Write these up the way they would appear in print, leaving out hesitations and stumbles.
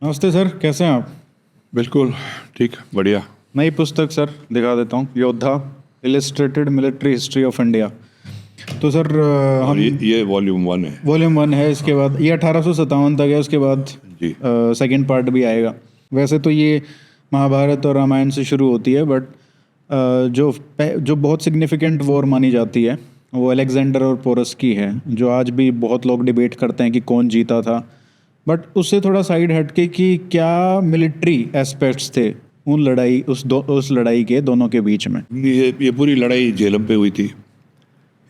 नमस्ते सर, कैसे हैं आप? बिल्कुल ठीक, बढ़िया। नई पुस्तक सर दिखा देता हूँ, योद्धा illustrated military history of India. तो सर और हम ये वॉल्यूम 1 है। वॉल्यूम 1 है, इसके बाद ये 1857 तक है, उसके बाद जी। सेकंड पार्ट भी आएगा। वैसे तो ये महाभारत और रामायण से शुरू होती है, बट जो बहुत सिग्निफिकेंट वॉर मानी जाती है वो अलेक्जेंडर और पोरस की है, जो आज भी बहुत लोग डिबेट करते हैं कि कौन जीता था। बट उससे थोड़ा साइड हटके कि क्या मिलिट्री एस्पेक्ट्स थे उस लड़ाई के दोनों के बीच में। ये पूरी लड़ाई झेलम पे हुई थी।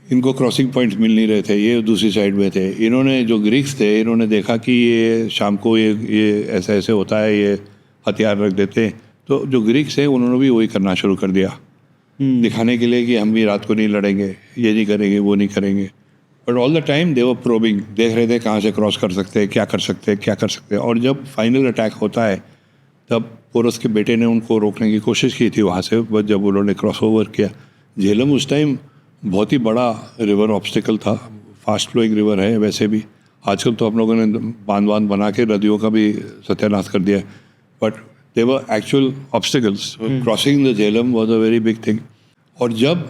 इनको क्रॉसिंग पॉइंट्स मिल नहीं रहे थे, ये दूसरी साइड में थे। इन्होंने जो ग्रीक्स थे, इन्होंने देखा कि ये शाम को ये ऐसे ऐसे होता है, ये हथियार रख देते हैं। तो जो ग्रीक्स हैं उन्होंने भी वही करना शुरू कर दिया, दिखाने के लिए कि हम भी रात को नहीं लड़ेंगे, ये नहीं करेंगे, वो नहीं करेंगे। But all the time they were probing, देख रहे थे कहाँ से क्रॉस कर सकते हैं, क्या कर सकते हैं, क्या कर सकते हैं। और जब फाइनल अटैक होता है तब पोरस के बेटे ने उनको रोकने की कोशिश की थी वहाँ से, बस जब उन्होंने क्रॉस ओवर किया। झेलम उस टाइम बहुत ही बड़ा रिवर ऑब्स्टिकल था, फास्ट फ्लोइंग रिवर है वैसे भी। आजकल तो हम लोगों ने बांध बना के नदियों का भी सत्यानाश कर दिया है, but they were actual obstacles. Crossing the Jhelum was a very big thing. और जब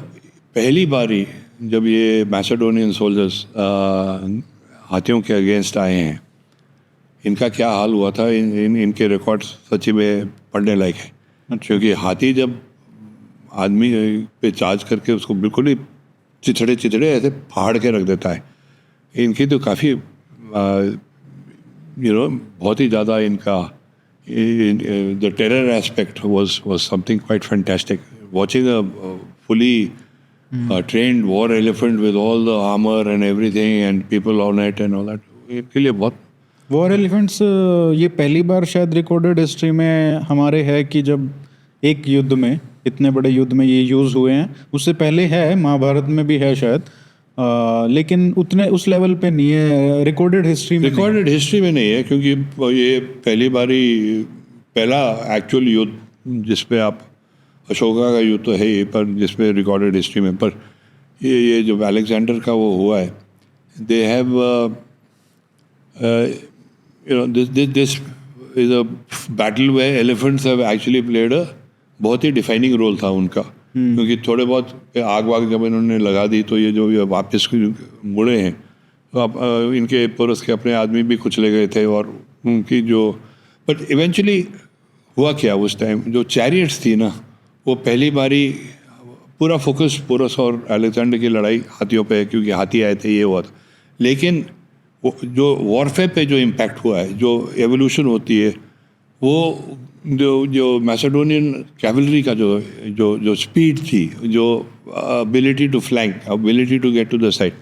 पहली बारी जब ये मैसेडोनियन सोल्जर्स हाथियों के अगेंस्ट आए हैं, इनका क्या हाल हुआ था, इनके रिकॉर्ड्स सच्ची में पढ़ने लायक है। क्योंकि हाथी जब आदमी पे चार्ज करके उसको बिल्कुल ही चिथड़े ऐसे फाड़ के रख देता है। इनकी तो काफ़ी बहुत ही ज़्यादा इनका the terror aspect was something quite fantastic. Watching a fully trained war elephant with all the armor and everything and people on it and all that, इनके लिए बहुत। वॉर एलिफेंट्स ये पहली बार शायद रिकॉर्डेड हिस्ट्री में हमारे है कि जब एक युद्ध में, इतने बड़े युद्ध में ये यूज़ हुए हैं। उससे पहले है, महाभारत में भी है शायद, लेकिन उतने उस लेवल पे नहीं है रिकॉर्डेड हिस्ट्री में। रिकॉर्डेड हिस्ट्री में नहीं है, क्योंकि ये पहली बारी पहला एक्चुअल युद्ध जिसपे आप, अशोका का युद्ध तो है ही, पर जिसमें रिकॉर्डेड हिस्ट्री में, पर ये जो अलेक्जेंडर का वो हुआ है, they have this is a battle way elephants have actually played अ बहुत ही डिफाइनिंग रोल था उनका। क्योंकि थोड़े बहुत आग वाग जब इन्होंने लगा दी तो ये जो वापस मुड़े हैं, तो आप इनके पोरस के अपने आदमी भी कुचले गए थे। और उनकी जो, बट इवेंचुअली हुआ क्या उस टाइम, जो चैरियट्स थी ना, वो पहली बारी पूरा फोकस पोरस और अलेक्जेंडर की लड़ाई हाथियों पे है, क्योंकि हाथी आए थे, ये हुआ था। लेकिन वो जो वॉरफेयर पे जो इम्पैक्ट हुआ है, जो एवोल्यूशन होती है, वो जो मैसेडोनियन कैवलरी का जो स्पीड थी, जो ability to flank, ability to get to the side,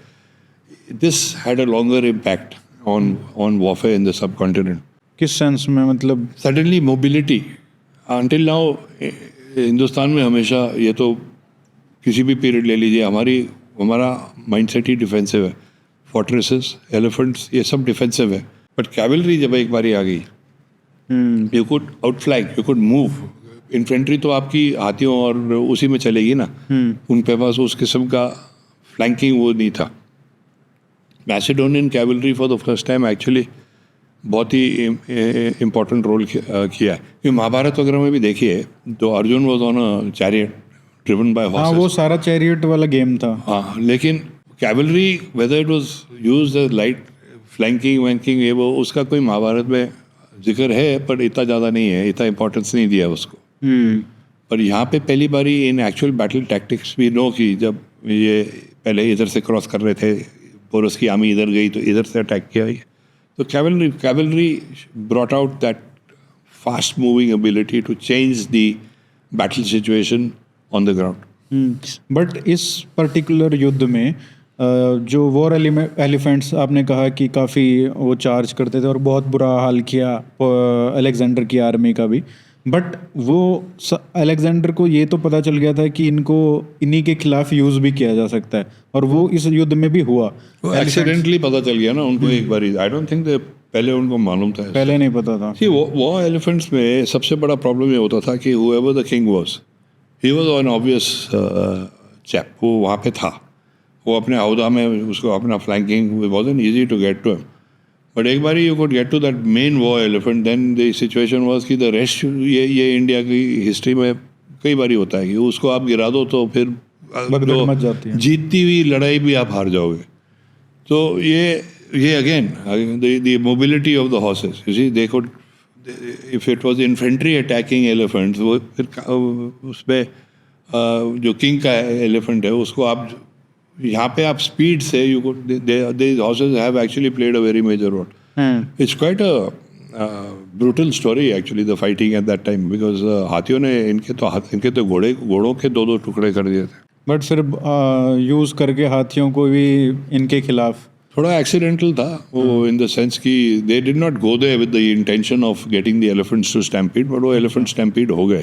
this had a longer impact on warfare in the subcontinent. किस सेंस में? मतलब suddenly mobility until now Hindustan में हमेशा, ये तो किसी भी पीरियड ले लीजिए, हमारा माइंडसेट ही डिफेंसिव है। फोर्ट्रेसेस, एलिफेंट्स, ये सब डिफेंसिव है। बट कैवलरी जब एक बारी आ गई, you could outflank, you could move. Infantry तो आपकी हाथियों और उसी में चलेगी ना, उनके पास उस किस्म का फ्लैंकिंग वो नहीं था। Macedonian cavalry for the first time actually बहुत ही इम्पोर्टेंट रोल किया है। क्योंकि महाभारत वगैरह में भी देखिए तो Arjun was on a chariot driven by horses. हाँ, वो सारा चैरियट वाला गेम था। हाँ, लेकिन cavalry whether it was used as light flanking वैंकिंग, ये वो उसका कोई महाभारत में जिक्र है, पर इतना ज़्यादा नहीं है, इतना इंपॉर्टेंस नहीं दिया उसको। पर यहाँ पे पहली बारी इन एक्चुअल बैटल टैक्टिक्स भी नो की, जब ये पहले इधर से क्रॉस कर रहे थे, पोरस की आर्मी इधर गई तो इधर से अटैक किया। तो cavalry brought out that fast moving ability to change the battle situation on the ground. But इस पर्टिकुलर युद्ध में जो वॉर एलिफेंट्स आपने कहा कि काफ़ी वो चार्ज करते थे और बहुत बुरा हाल किया अलेक्जेंडर की आर्मी का भी। बट वो अलेक्जेंडर को ये तो पता चल गया था कि इनको इन्हीं के खिलाफ यूज़ भी किया जा सकता है, और वो इस युद्ध में भी हुआ। एक्सीडेंटली पता चल गया ना उनको एक बारी। आई डोंट थिंक पहले उनको मालूम था, पहले नहीं पता था। See, वॉर एलिफेंट्स में सबसे बड़ा प्रॉब्लम ये होता था कि whoever the king was, he was an obvious chap, वो वहाँ पे था, वो अपने अहदा में, उसको अपना flanking wasn't easy to get to him. But एक बार you could get to that main war elephant, then the situation was कि द रेस्ट, ये इंडिया की हिस्ट्री में कई बार होता है कि उसको आप गिरा दो तो फिर भगदड़ मच जाती है। जीतती हुई लड़ाई भी आप हार जाओगे। तो ये again the mobility of the horses, you see they could, if it was infantry attacking elephants, वो फिर उसमें जो किंग का एलिफेंट है उसको आप यहाँ पे आप स्पीड से you could, they horses have actually played a very major role. It's quite a brutal story actually the fighting at that time, because हाथियों ने इनके तो घोड़ों के दो टुकड़े कर दिए थे। बट फिर यूज़ करके हाथियों को भी इनके खिलाफ थोड़ा एक्सीडेंटल था वो, इन द सेंस कि they did not go there with the intention of getting the elephants to stampede, but वो एलिफेंट स्टैम्पीड हो गए।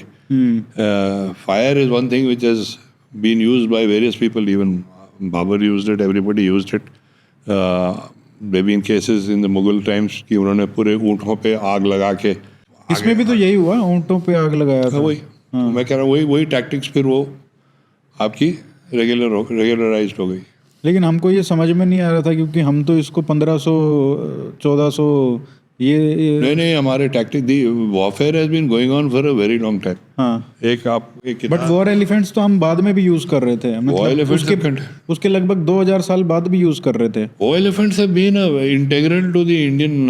Fire is one thing which has been used by various people, even Babur used it, everybody used it, maybe in cases in the Mughal times कि उन्होंने पूरे ऊँटों पे आग लगा के, इसमें भी तो यही हुआ, ऊँटों पे आग लगाया था। वही मैं कह रहा हूँ, वही टैक्टिक्स फिर वो आपकी रेगुलराइज्ड हो गई। लेकिन हमको ये समझ में नहीं आ रहा था क्योंकि हम तो इसको 1500 1400 ये नहीं, हमारे tactic the warfare has been going on for a very long time. हाँ, एक बट वॉर एलिफेंट्स तो हम बाद में भी यूज कर रहे थे, मतलब उसके लगभग 2000 साल बाद भी यूज कर रहे थे। War elephants have been integral to the Indian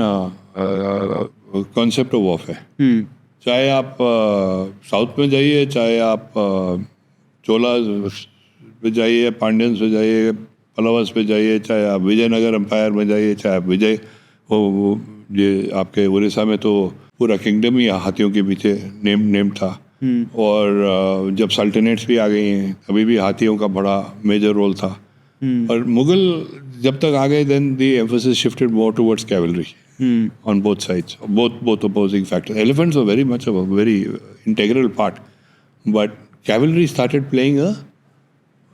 concept of warfare. चाहे आप साउथ में जाइए, चाहे आप चोला पे जाइए, पांड्यंस पे जाइए, पल्लवस पे जाइए, चाहे आप विजयनगर एम्पायर में जाइए, चाहे आप वो ये आपके उड़ीसा में तो पूरा किंगडम ही हाथियों के पीछे नेम था। और जब सल्टनेट्स भी आ गई हैं तभी भी हाथियों का बड़ा मेजर रोल था। और मुगल जब तक आ गए, then the emphasis shifted more towards cavalry on both sides, both opposing factors. Elephants were very much a very integral part, but cavalry started playing a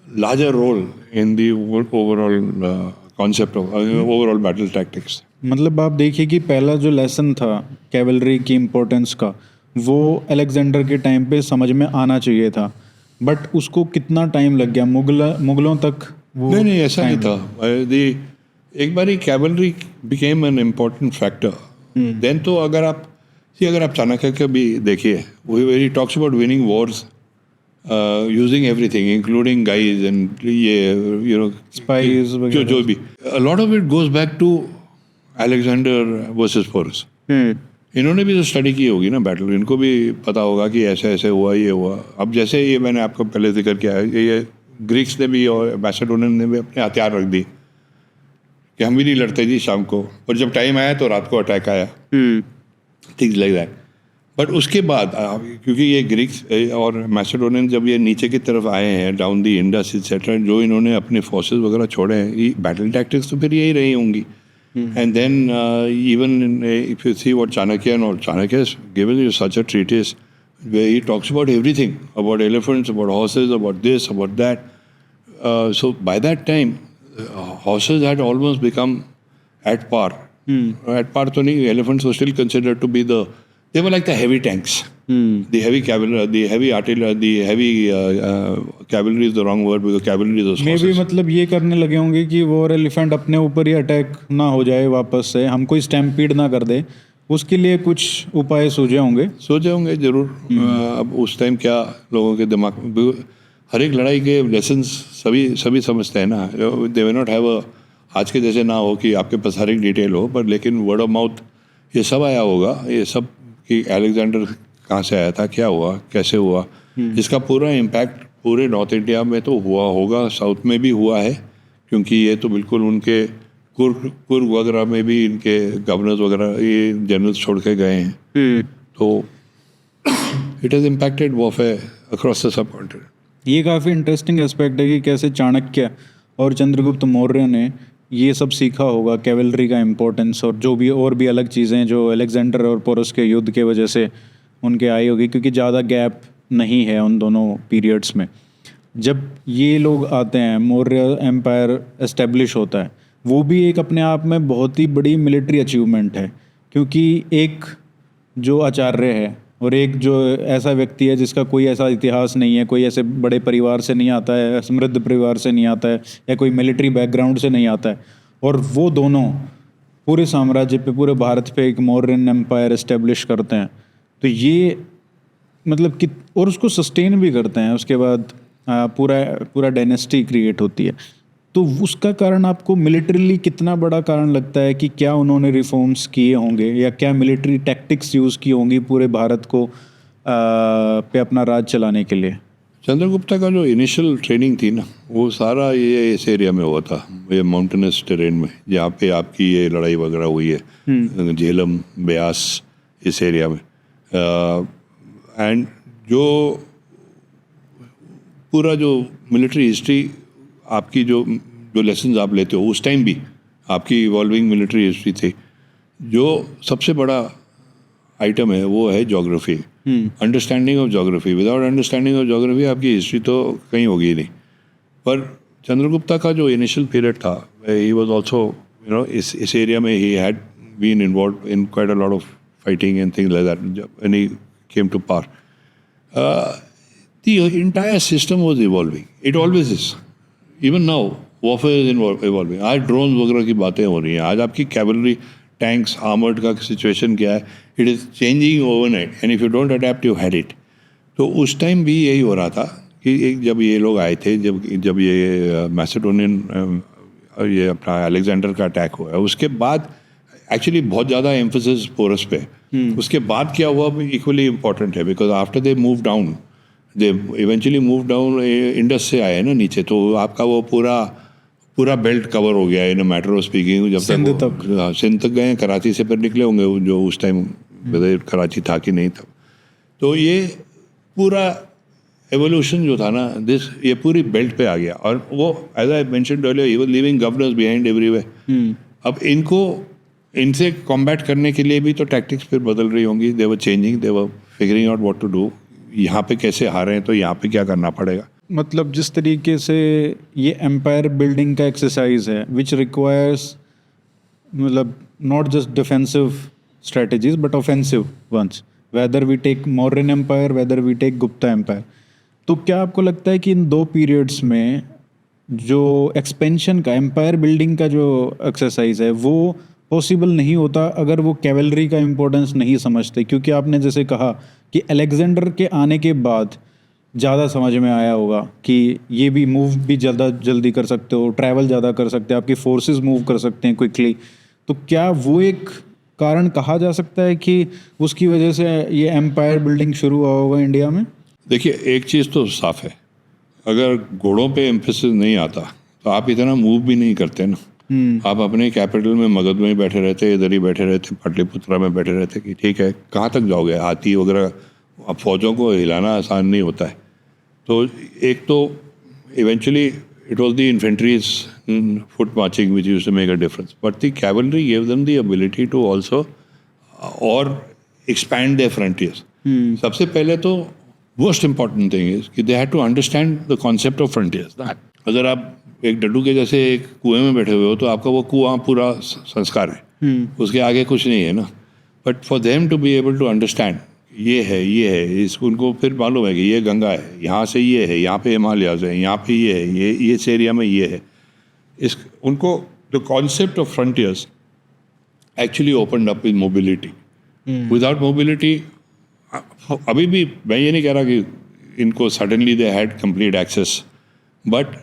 larger role in the overall concept of overall battle tactics. मतलब आप देखिए कि पहला जो lesson था cavalry की importance का, वो अलेक्जेंडर के टाइम पे समझ में आना चाहिए था, बट उसको कितना टाइम लग गया, मुगलों तक वो नहीं ऐसा नहीं था। एक बार ही cavalry became an important factor. Then तो अगर आप चाणक्य के भी देखिए, he talks about winning wars using everything including guys and spies जो भी, a lot of it goes back to Alexander versus Porus. इन्होंने भी तो स्टडी की होगी ना बैटल, इनको भी पता होगा कि ऐसे ऐसे हुआ, ये हुआ। अब जैसे ये मैंने आपको पहले जिक्र किया है, ये ग्रीक्स ने भी और मैसेडोनियन ने भी अपने हथियार रख दी कि हम भी नहीं लड़ते जी शाम को, और जब टाइम आया तो रात को अटैक आया, थिंग्स लाइक दैट। बट उसके बाद क्योंकि ये ग्रीक्स और मैसेडोनियन जब ये नीचे की तरफ आए हैं, डाउन दी इंडस एक्सेट्रा, जो इन्होंने अपने फोर्सेस वगैरह छोड़े हैं, ये बैटल टैक्टिक्स तो फिर यही रही होंगी। And then even if you see what Chanakya has given you such a treatise where he talks about everything, about elephants, about horses, about this, about that. So by that time, horses had almost become at par. At par to nahi, elephants were still considered to be they were like the heavy tanks. The heavy cavalry, the heavy artillery, the heavy cavalry is the wrong word because cavalry is horses. Maybe मतलब ये करने लगे होंगे कि war elephant अपने ऊपर ही attack ना हो जाए वापस से, हमको स्टैम्पीड ना कर दे, उसके लिए कुछ उपाय सोचे होंगे जरूर। अब उस टाइम क्या लोगों के दिमाग में, हर एक लड़ाई के लेसन्स सभी समझते हैं ना। दे विल नॉट हैव आज के जैसे ना हो कि आपके पास हर एक डिटेल हो, पर लेकिन वर्ड ऑफ माउथ ये सब आया होगा, ये सब कि अलेक्जेंडर कहाँ से आया था, क्या हुआ, कैसे हुआ। इसका पूरा इम्पैक्ट पूरे नॉर्थ इंडिया में तो हुआ होगा, साउथ में भी हुआ है, क्योंकि ये तो बिल्कुल उनके कुर्ग वगैरह में भी इनके गवर्नर्स वगैरह ये जनरल्स छोड़ के गए हैं। तो it has impacted warfare across the sub continent. ये काफ़ी इंटरेस्टिंग एस्पेक्ट है कि कैसे चाणक्य और चंद्रगुप्त मौर्य ने ये सब सीखा होगा, कैवलरी का इम्पोर्टेंस, और जो भी और भी अलग चीज़ें जो अलेक्जेंडर और पोरस के युद्ध के वजह से उनके आई होगी, क्योंकि ज़्यादा गैप नहीं है उन दोनों पीरियड्स में। जब ये लोग आते हैं, मौर्य एम्पायर एस्टेब्लिश होता है, वो भी एक अपने आप में बहुत ही बड़ी मिलिट्री अचीवमेंट है, क्योंकि एक जो आचार्य है और एक जो ऐसा व्यक्ति है जिसका कोई ऐसा इतिहास नहीं है, कोई ऐसे बड़े परिवार से नहीं आता है, समृद्ध परिवार से नहीं आता है, या कोई मिलिट्री बैकग्राउंड से नहीं आता है, और वो दोनों पूरे साम्राज्य पे, पूरे भारत पे एक मौर्यन एम्पायर एस्टेब्लिश करते हैं, तो ये मतलब कि और उसको सस्टेन भी करते हैं, उसके बाद पूरा पूरा डायनेस्टी क्रिएट होती है। तो उसका कारण आपको मिलिट्रीली कितना बड़ा कारण लगता है कि क्या उन्होंने रिफॉर्म्स किए होंगे या क्या मिलिट्री टैक्टिक्स यूज़ की होंगी पूरे भारत को पे अपना राज चलाने के लिए? चंद्रगुप्ता का जो इनिशियल ट्रेनिंग थी ना, वो सारा ये इस एरिया में हुआ था, ये माउंटेनस टेरेन में, जहाँ पे आपकी ये लड़ाई वगैरह हुई है, झेलम, ब्यास, इस एरिया में। एंड जो पूरा जो मिलिट्री हिस्ट्री आपकी जो जो लेसन्स आप लेते हो, उस टाइम भी आपकी इवॉल्विंग मिलिट्री हिस्ट्री थी, जो सबसे बड़ा आइटम है वो है geography, understanding of geography. Without understanding of geography आपकी हिस्ट्री तो कहीं होगी ही नहीं। पर चंद्रगुप्ता का जो इनिशियल पीरियड था, ही वाज आल्सो इस एरिया में he had been involve in quite a lot of fighting and things like that when he came to power. The entire system was evolving. It always is. Even now, warfare is evolving. आज drone वगैरह की बातें हो रही हैं, आज आपकी cavalry, tanks, armoured का सिचुएशन क्या है, it is changing overnight, and if you don't adapt you had it. तो उस टाइम भी यही हो रहा था कि जब ये लोग आए थे, जब ये मैसेडोनियन ये अपना अलेक्जेंडर का अटैक हुआ है, उसके बाद एक्चुअली बहुत ज़्यादा एम्फोसिस पोरस पे। उसके बाद क्या हुआ इक्वली इम्पॉर्टेंट है, because after they move down, they eventually move down, Indus से आए ना नीचे, तो आपका वो पूरा बेल्ट कवर हो गया इन मैटर ऑफ स्पीकिंग। जब सिंध तक गए, कराची से फिर निकले होंगे, जो उस टाइम कराची था कि नहीं था। तो ये पूरा एवोल्यूशन जो था ना, ये पूरी बेल्ट पे आ गया। और वो as I mentioned earlier, he was leaving governors behind everywhere. अब इनसे कॉम्बैट करने के लिए भी तो टैक्टिक्स फिर बदल रही होंगी। They were changing, they were figuring out what to do. यहाँ पे कैसे हारे हैं तो यहाँ पे क्या करना पड़ेगा। मतलब जिस तरीके से ये एम्पायर बिल्डिंग का एक्सरसाइज है, विच रिक्वायर्स मतलब not just defensive strategies but offensive ones, whether we take Mauryan empire, whether we take Gupta empire. तो क्या आपको लगता है कि इन दो पीरियड्स में जो एक्सपेंशन का, एम्पायर बिल्डिंग का जो एक्सरसाइज है, वो पॉसिबल नहीं होता अगर वो कैवलरी का इम्पोर्टेंस नहीं समझते? क्योंकि आपने जैसे कहा कि अलेक्जेंडर के आने के बाद ज़्यादा समझ में आया होगा कि ये भी मूव भी ज़्यादा जल्दी कर सकते हो, ट्रैवल ज़्यादा कर सकते हैं, आपकी फोर्सेस मूव कर सकते हैं क्विकली। तो क्या वो एक कारण कहा जा सकता है कि उसकी वजह से ये एम्पायर बिल्डिंग शुरू हुआ होगा इंडिया में? देखिए, एक चीज़ तो साफ है, अगर घोड़ों पे एम्फेसिस नहीं आता तो आप इतना मूव भी नहीं करते ना। आप अपने कैपिटल में, मगध में ही बैठे रहते, इधर ही बैठे रहते, पाटलिपुत्रा में बैठे रहते कि ठीक है, कहाँ तक जाओगे, हाथी वगैरह, अब फौजों को हिलाना आसान नहीं होता है। तो एक तो eventually it was the infantries foot marching which used to make a difference, but the cavalry give them the ability to also और एक्सपैंड देयर फ्रंटियर्स। सबसे पहले तो मोस्ट इंपॉर्टेंट थिंग इज कि they had to understand the concept of frontiers. अगर आप एक डड्डू के जैसे एक कुएं में बैठे हुए हो तो आपका वो कुआं पूरा संस्कार है, उसके आगे कुछ नहीं है ना। But for them to be able to understand ये है, उनको फिर मालूम है कि ये गंगा है, यहाँ से ये है, यहाँ पे हिमालयाज है, यहाँ पे ये है, ये इस एरिया में ये है। उनको the concept of frontiers actually opened up in mobility. Without mobility, अभी भी मैं ये नहीं कह रहा कि इनको suddenly they had complete access, but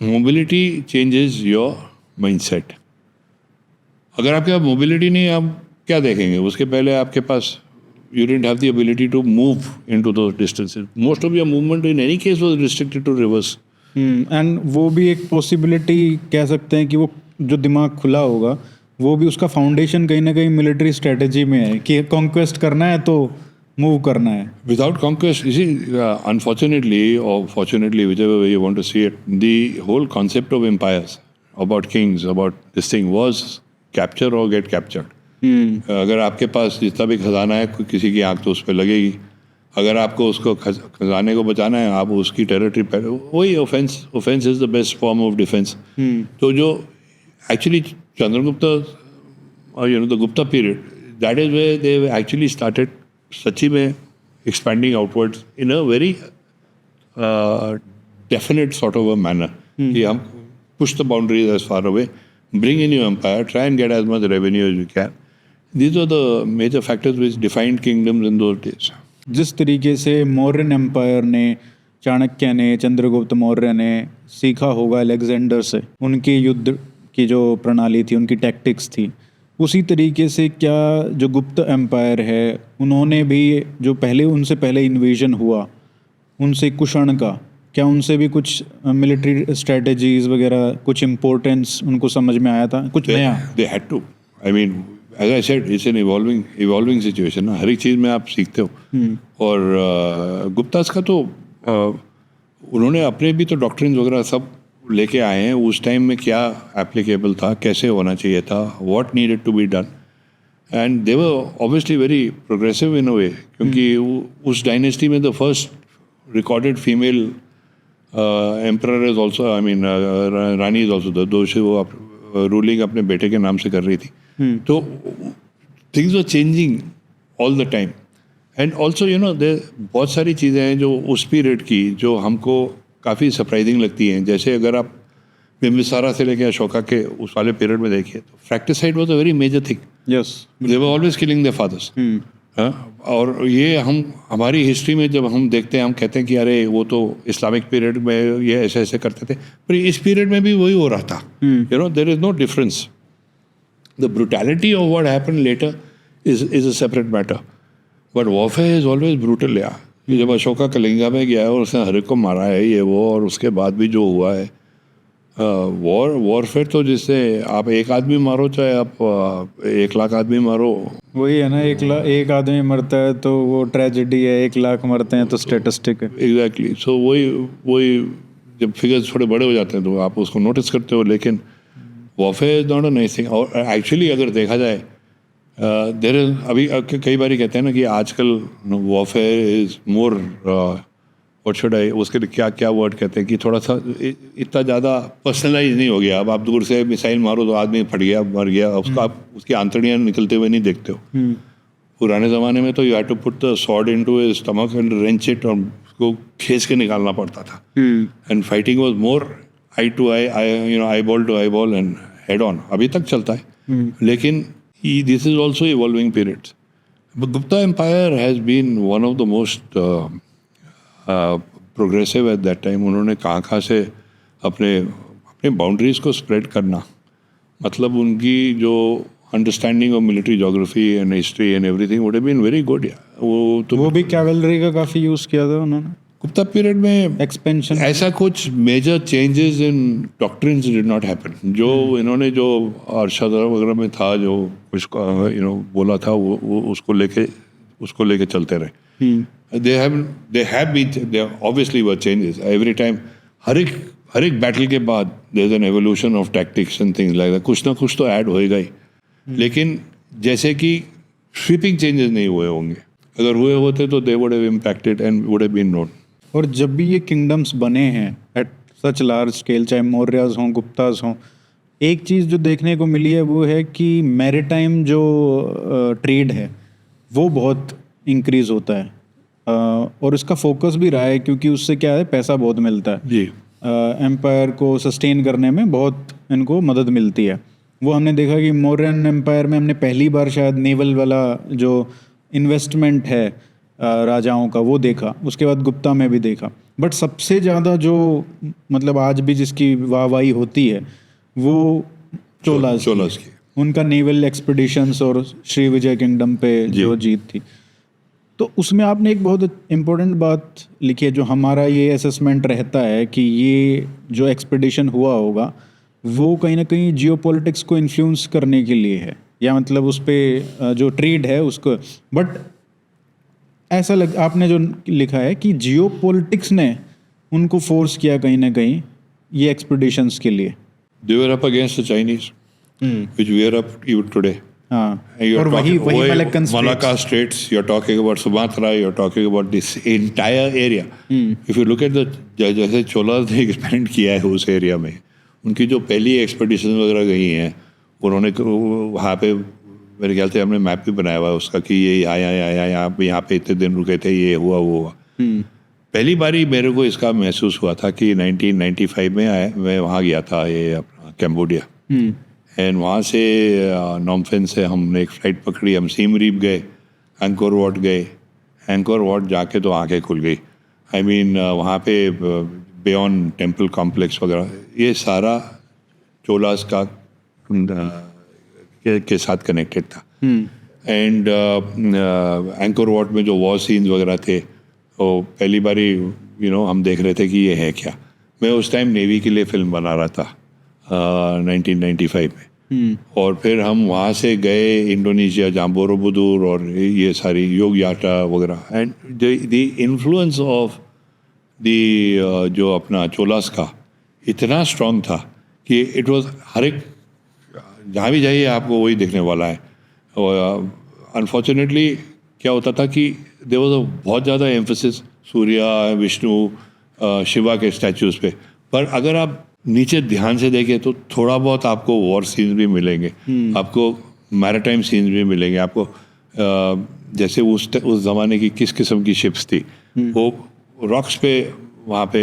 mobility changes your mindset. अगर आपके पास मोबिलिटी नहीं, आप क्या देखेंगे? उसके पहले आपके पास you didn't have the ability to move into those distances. Most of your movement in any case was restricted to rivers. And वो भी एक पॉसिबिलिटी कह सकते हैं कि वो जो दिमाग खुला होगा, वो भी उसका फाउंडेशन कहीं ना कहीं मिलिट्री स्ट्रेटजी में है कि कॉन्क्वेस्ट करना है तो मूव करना है। Without conquest, you see, unfortunately or fortunately, whichever way you want to see it, the whole concept of empires, about kings, about this thing was capture or get captured. अगर आपके पास जितना भी खजाना है, किसी की आंख तो उस पर लगेगी। अगर आपको उसको खजाने को बचाना है, आप उसकी टेरिटरी पर, वही offence is the best form of defence. तो जो एक्चुअली चंद्रगुप्ता और the Gupta period, that is where they actually started सच्ची में expanding outwards in a very definite sort of a manner कि हम push the boundaries as far away, bring in your empire, try and get as much revenue as you can. These are the major factors which defined kingdoms in those days. जिस तरीके से Mauryan empire ने, चाणक्य ने, चंद्रगुप्त मौर्य ने सीखा होगा Alexander से, उनकी युद्ध की जो प्रणाली थी, उनकी टैक्टिक्स थी, उसी तरीके से क्या जो गुप्त एम्पायर है उन्होंने भी जो पहले उनसे पहले इन्वेजन हुआ उनसे कुषाण का, क्या उनसे भी कुछ मिलिट्री स्ट्रेटजीज वगैरह कुछ इम्पोर्टेंस उनको समझ में आया था, कुछ नया? They had to. I mean, as I said, it's an evolving situation ना, हर एक चीज़ में आप सीखते हो. और गुप्तास का तो उन्होंने अपने भी तो डॉक्ट्रिन्स वगैरह सब लेके आए हैं. उस टाइम में क्या एप्लीकेबल था, कैसे होना चाहिए था, what needed to be done, and they were obviously very progressive in a way, क्योंकि उस डायनेस्टी में the first recorded female emperor is also, I mean Rani is also, दो से वो रूलिंग अपने बेटे के नाम से कर रही थी. तो things were changing all the time. And also you know बहुत सारी चीज़ें हैं जो उस पीरियड की जो हमको काफ़ी सरप्राइजिंग लगती हैं. जैसे अगर आप बिम्बिसारा से लेकर अशोका के उस वाले पीरियड में देखिए तो fratricide was a very major thing. Yes, they were always killing their fathers. और ये हम हमारी हिस्ट्री में जब हम देखते हैं, हम कहते हैं कि अरे वो तो इस्लामिक पीरियड में ये ऐसे ऐसे करते थे, पर इस पीरियड में भी वही हो रहा था. You know, there is no difference. The brutality of what happened later is a separate matter, but warfare is always brutal. या जब अशोका कलिंगा में गया है और उसने हर एक को मारा है ये वो, और उसके बाद भी जो हुआ है वॉरफेयर, तो जिससे आप एक आदमी मारो चाहे आप 1 लाख आदमी मारो, वही है ना. एक आदमी मरता है तो वो ट्रेजेडी है, 1 लाख मरते हैं तो स्टेटिस्टिक है. एग्जैक्टली. सो वही जब फिगर्स थोड़े बड़े हो जाते हैं तो आप उसको नोटिस करते हो. लेकिन warfare is not a nice thing. और एक्चुअली अगर देखा जाए देयर इज, अभी कई बार कहते हैं ना कि आजकल warfare is more, what should आई, उसके लिए क्या क्या वर्ड कहते हैं, कि थोड़ा सा इतना ज़्यादा पर्सनलाइज नहीं हो गया. अब आप दूर से मिसाइल मारो तो आदमी फट गया, मर गया, उसका आप उसकी आंतड़ियाँ निकलते हुए नहीं देखते हो. पुराने ज़माने में तो you had to put the sword into his stomach and wrench it, और उसको खींच के निकालना पड़ता था. And fighting was more eye to eye, you know, eyeball to eyeball and head on. अभी तक चलता है, लेकिन this is also evolving periods. Gupta empire has been one of the most progressive at that time. उन्होंने कहाँ से अपने boundaries को स्प्रेड करना, मतलब उनकी जो understanding of military geography and history and everything would have been very good. वो भी कैवलरी का काफ़ी यूज़ किया था उन्होंने गुप्ता पीरियड में. एक्सपेंशन, ऐसा कुछ major changes in doctrines did not happen. जो इन्होंने जो अरशद वगैरह में था, जो कुछ यू नो बोला था, वो उसको लेके चलते रहे. They have been, there obviously were changes every time. हर एक बैटल के बाद there is an evolution of tactics and things like that. कुछ ना कुछ तो ऐड होएगा ही. लेकिन जैसे कि sweeping changes नहीं हुए होंगे. अगर हुए होते तो they would have impacted and would have been known. और जब भी ये किंगडम्स बने हैं एट सच लार्ज स्केल, चाहे मौर्याज हों, गुप्ताज हों, एक चीज़ जो देखने को मिली है वो है कि मैरीटाइम जो ट्रेड है वो बहुत इंक्रीज होता है. और इसका फोकस भी रहा है, क्योंकि उससे क्या है, पैसा बहुत मिलता है जी. एम्पायर को सस्टेन करने में बहुत इनको मदद मिलती है. वो हमने देखा कि मौर्यन एम्पायर में हमने पहली बार शायद नेवल वाला जो इन्वेस्टमेंट है राजाओं का वो देखा. उसके बाद गुप्ता में भी देखा. बट सबसे ज़्यादा जो मतलब आज भी जिसकी वाहवाही होती है वो चोलास की. उनका नेवल एक्सपीडिशंस और श्री विजय किंगडम पे जो जीत थी. तो उसमें आपने एक बहुत इम्पोर्टेंट बात लिखी है, जो हमारा ये असेसमेंट रहता है कि ये जो एक्सपीडिशन हुआ होगा वो कहीं ना कहीं जियोपॉलिटिक्स को इन्फ्लुएंस करने के लिए है, या मतलब उस पर जो ट्रेड है उसको. बट ऐसा आपने जो लिखा है कि जियोपॉलिटिक्स ने उनको फोर्स किया कहीं ना कहीं ये एक्सपीडिशंस के लिए. They were up against the Chinese, which we are up even today. और वही Malaccan Malacca Straits, you're talking about Sumatra, you're talking about this entire area. If you look at the, जैसे चोलास ने expand किया है उस area में, उनकी जो पहली एक्सपेडिशन वगैरह गई हैं, उन्होंने वहाँ पे मेरे ख्याल से हमने मैप भी बनाया हुआ है उसका कि ये यहाँ पे इतने दिन रुके थे, ये हुआ वो हुआ. पहली बारी मेरे को इसका महसूस हुआ था कि 1995 में मैं वहाँ गया था, ये अपना कैम्बोडिया. एंड वहाँ से नॉमफेन से हमने एक फ़्लाइट पकड़ी, हम सीम रीप गए, एंकोर वॉट गए। एंकोर वॉट जाके तो आंखें खुल गई। आई मीन वहाँ पे बियॉन्ड टेम्पल कॉम्प्लेक्स वगैरह ये सारा चोलास का के साथ कनेक्टेड था। एंड एंकोर वॉट में जो वॉर सीन्स वगैरह थे वो पहली बारी हम देख रहे थे कि ये है क्या। मैं उस टाइम नेवी के लिए फिल्म बना रहा था 1995 में। और फिर हम वहाँ से गए इंडोनेशिया, जहाँ बोरोबुदुर और ये सारी योग्याटा वगैरह। And the influence of the जो अपना चोलास का इतना स्ट्रॉन्ग था कि इट वाज हर एक जहाँ भी जाइए आपको वही देखने वाला है। और अनफॉर्चुनेटली क्या होता था कि देयर वाज बहुत ज़्यादा एम्फोसिस सूर्या, विष्णु, शिवा के स्टैचूज़ पे। पर अगर आप नीचे ध्यान से देखें तो थोड़ा बहुत आपको वॉर सीन्स भी मिलेंगे, आपको मैरीटाइम सीन्स भी मिलेंगे, आपको जैसे उस ज़माने की किस किस्म की शिप्स थी वो रॉक्स पे वहाँ पे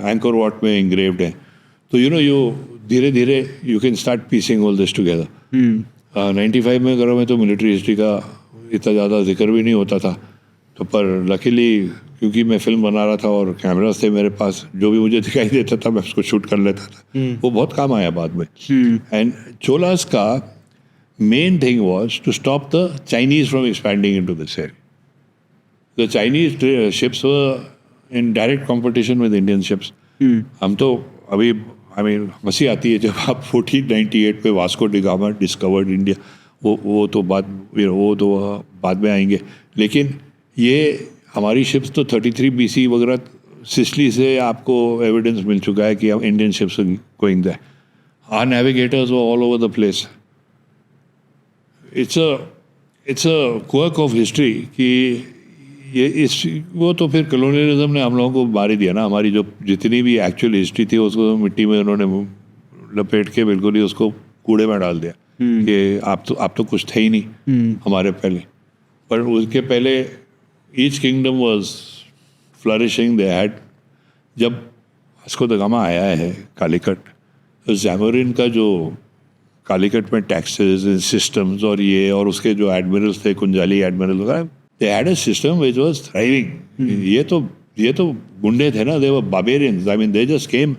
एंकोर वॉट में इंग्रेव्ड है। तो यू धीरे धीरे you can start piecing all this together. 95 में घरों में तो मिलिट्री हिस्ट्री का इतना ज़्यादा जिक्र भी नहीं होता था। तो पर लकीली क्योंकि मैं फिल्म बना रहा था और कैमरास थे मेरे पास, जो भी मुझे दिखाई देता था मैं उसको शूट कर लेता था। वो बहुत काम आया बाद में। एंड चोलास का main thing was to stop the Chinese from expanding into this area. The Chinese ships were in direct competition with Indian ships. हम तो अभी हंसी आती है जब आप 1498 पे वास्को डिगामा डिस्कवर्ड इंडिया, वो तो बाद में आएंगे। लेकिन ये हमारी शिप्स तो 33 BC वगैरह सिसिली से आपको एविडेंस मिल चुका है कि Indian ships going there. Our navigators were all over the place. It's a quirk of history कि वो तो फिर कॉलोनियलिज्म ने हम लोगों को मार ही दिया ना। हमारी जो जितनी भी एक्चुअल हिस्ट्री थी उसको मिट्टी में उन्होंने लपेट के बिल्कुल ही उसको कूड़े में डाल दिया कि आप तो कुछ थे ही नहीं हमारे पहले। पर उसके पहले each kingdom was flourishing. They had, जब वास्को द गामा आया है कालीकट, तो ज़ैमोरिन का जो कालीकट में टैक्सेस सिस्टम्स और ये और उसके जो एडमिरल्स थे, कुंजाली एडमिरल वगैरह, they had a system which was thriving. ये तो गुंडे थे ना, they were barbarians. I mean they just came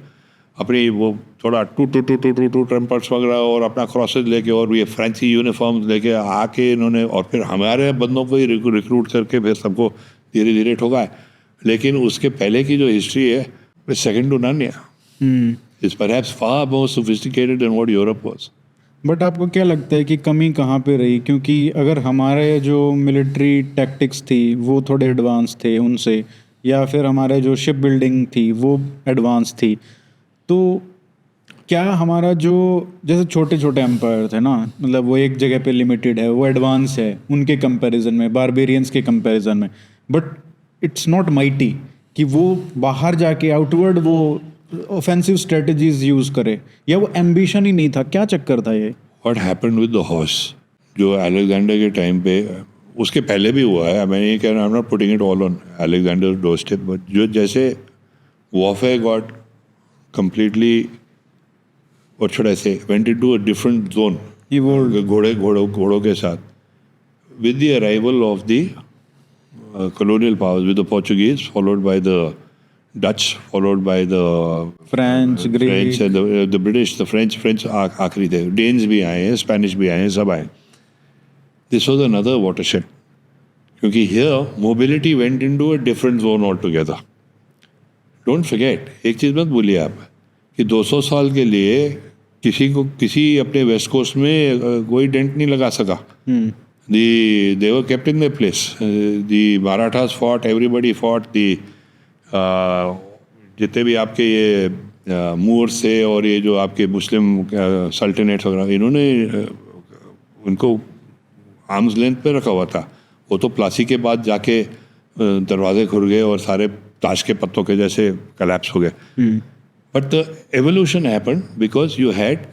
अपनी वो थोड़ा टू ट्रम्पर्स वगैरह और अपना क्रॉसेज लेके और ये फ्रेंची यूनिफॉर्म्स लेके आके इन्होंने और फिर हमारे बंदों को ही रिक्रूट करके फिर सबको धीरे धीरे ठोका है। लेकिन उसके पहले की जो हिस्ट्री है second to none is perhaps far more sophisticated than what Europe was. But आपको क्या लगता है कि कमी कहाँ पे रही? क्योंकि अगर हमारे जो मिलिट्री टैक्टिक्स थी वो थोड़े एडवांस थे उनसे, या फिर हमारे जो शिप बिल्डिंग थी वो एडवांस थी, तो क्या हमारा जो जैसे छोटे छोटे एम्पायर थे ना, मतलब वो एक जगह पे लिमिटेड है, वो एडवांस है उनके कंपैरिजन में, बारबेरियंस के कंपैरिजन में, बट इट्स नॉट माइटी कि वो बाहर जाके आउटवर्ड वो ऑफेंसिव स्ट्रेटजीज यूज करे, या वो एम्बिशन ही नहीं था? क्या चक्कर था ये? What happened with the horse जो अलेक्जेंडर के टाइम पे, उसके पहले भी हुआ है। मैं ये कह रहा हूं, I am not putting it all on Alexander doorstep, but जो जैसे warfare got completely what should I say went into a different zone, घोड़ों के साथ, with the arrival of the colonial powers, with the Portuguese, followed by the Dutch, followed by the French, Greek, French and the British, the French आखिरी थे, Danes भी आए हैं, Spanish भी आए हैं, सब आए। This was another watershed, क्योंकि here mobility went into a different zone altogether. Don't forget, एक चीज़ मत भूलिए आप कि 200 साल के लिए किसी अपने वेस्ट कोस्ट में कोई डेंट नहीं लगा सका। They were kept in their place. The Marathas fought, everybody fought. जितने भी आपके ये मूर्स थे और ये जो आपके मुस्लिम सल्टनेट्स वगैरह, इन्होंने उनको आर्म्स लेंथ पे रखा हुआ था। वो तो प्लासी के बाद जाके दरवाजे खुल गए और सारे ताश के पत्तों के जैसे कलैप्स हो गए। But the evolution happened because you had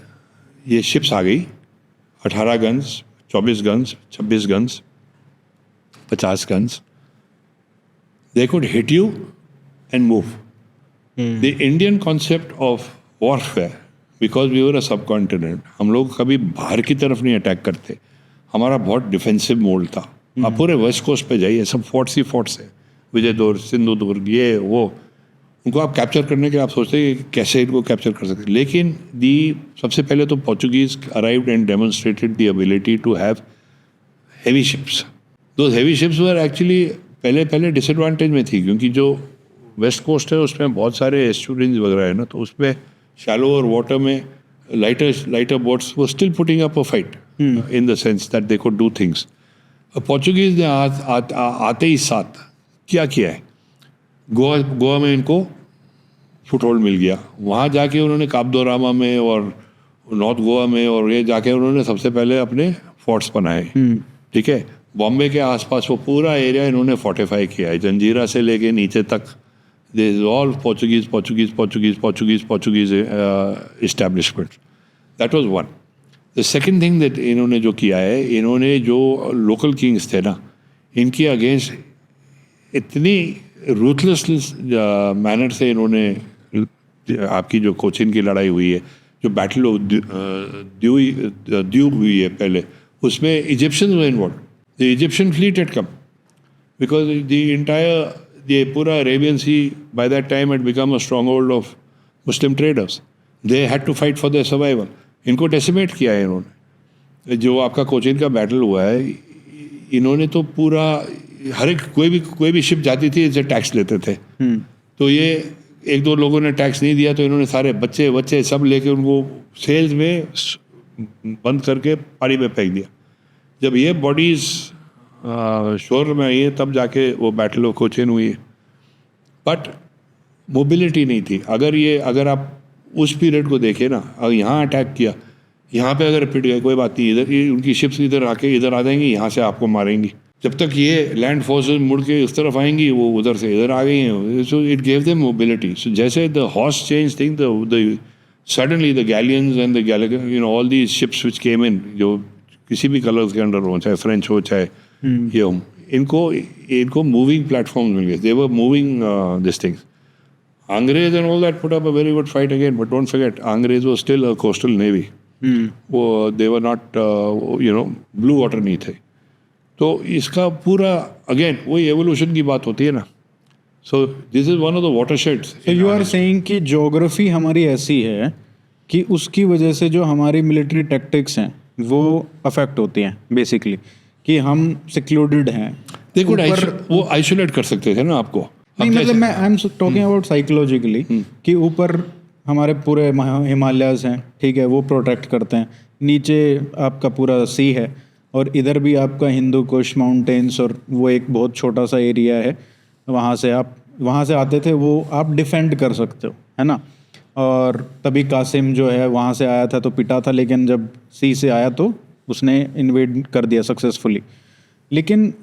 ये शिप्स आ गई, 18 guns, 24 guns, 26 guns, 50 guns. They could hit you and move. The Indian concept of warfare, because we were a subcontinent, हम लोग कभी बाहर की तरफ नहीं अटैक करते, हमारा बहुत डिफेंसिव मोड था। आप पूरे वेस्ट कोस्ट पे जाइए, सब फोर्ट्स ही फोर्ट्स है, विजयदुर्ग, सिंधुदुर्ग, ये वो, उनको आप कैप्चर करने के आप सोचते हैं कि कैसे इनको कैप्चर कर सकते हैं। लेकिन सबसे पहले तो Portuguese arrived and demonstrated the ability to have heavy ships. दो हेवी शिप्स वर एक्चुअली पहले डिसएडवांटेज में थी, क्योंकि जो वेस्ट कोस्ट है उसमें बहुत सारे एस्चुरियंस वगैरह है ना, तो उसमें शैलो और वाटर में लाइटर बोट्स वो still putting up a fight in the sense that they could do things. Portuguese ने आते ही साथ क्या किया है, गोवा में इनको फुटहोल्ड मिल गया, वहाँ जाके उन्होंने काबदोरामा में और नॉर्थ गोवा में और ये जाके उन्होंने सबसे पहले अपने फोर्ट्स बनाए। ठीक है, बॉम्बे के आसपास वो पूरा एरिया इन्होंने फोर्टिफाई किया है, जंजीरा से लेके नीचे तक there is all Portuguese establishment. That was one. The second thing that इन्होंने जो किया है, इन्होंने जो लोकल किंग्स थे ना, इनके अगेंस्ट इतनी रूथलेस मैनर से इन्होंने, आपकी जो कोचिन की लड़ाई हुई है, जो बैटल ऑफ द्यूब हुई है पहले, उसमें Egyptians were involve. The Egyptian fleet had come because the entire ये पूरा Arabian sea by that time had become a strong hold of Muslim traders. They had to fight for their survival. इनको decimate किया है इन्होंने। जो आपका कोचिन का battle हुआ है, इन्होंने तो पूरा हर एक कोई भी शिप जाती थी इसे टैक्स लेते थे। तो ये एक दो लोगों ने टैक्स नहीं दिया तो इन्होंने सारे बच्चे सब लेके उनको सेल्स में बंद करके पानी में फेंक दिया। जब ये बॉडीज शोर में आई है तब जाके वो बैटल ऑफ कोचिन हुई है। बट मोबिलिटी नहीं थी। अगर आप उस पीरियड को देखें ना, अगर यहाँ अटैक किया, यहाँ पे अगर पिट गए कोई बात नहीं, इधर उनकी शिप्स इधर आ जाएंगी, यहाँ से आपको मारेंगी। जब तक ये लैंड फोर्सेस मुड़ के इस तरफ आएंगी, वो उधर से इधर आ गई हैं। So it gave them mobility. So जैसे the horse change thing, suddenly the galleons and the all the ships which came in, जो किसी भी कलर्स के अंडर हो, चाहे फ्रेंच हो चाहे ये हो, इनको मूविंग प्लेटफॉर्म्स मिल गए। They were moving this things. अंग्रेज and all that put up a very good fight again, but don't forget अंग्रेज was still a coastal navy. वो they were not blue water नहीं थे। तो इसका पूरा अगेन वही एवोल्यूशन की बात होती है ना। So this is one of the watersheds. So you are saying कि ज्योग्राफी हमारी ऐसी है कि उसकी वजह से जो हमारी मिलिट्री टैक्टिक्स हैं वो अफेक्ट होती हैं बेसिकली, कि हम सिक्लूडेड हैं। देखो वो आइसोलेट कर सकते थे ना आपको। नहीं, मतलब मैं I am talking about psychologically, कि ऊपर हमारे पूरे हिमालयाज हैं, ठीक है, वो प्रोटेक्ट करते हैं, नीचे आपका पूरा सी है, और इधर भी आपका हिंदू कुश माउंटेन्स, और वो एक बहुत छोटा सा एरिया है, वहाँ से आते थे, वो आप डिफेंड कर सकते हो, है ना। और तभी कासिम जो है वहाँ से आया था तो पिटा था, लेकिन जब सी से आया तो उसने इन्वेड कर दिया सक्सेसफुली। लेकिन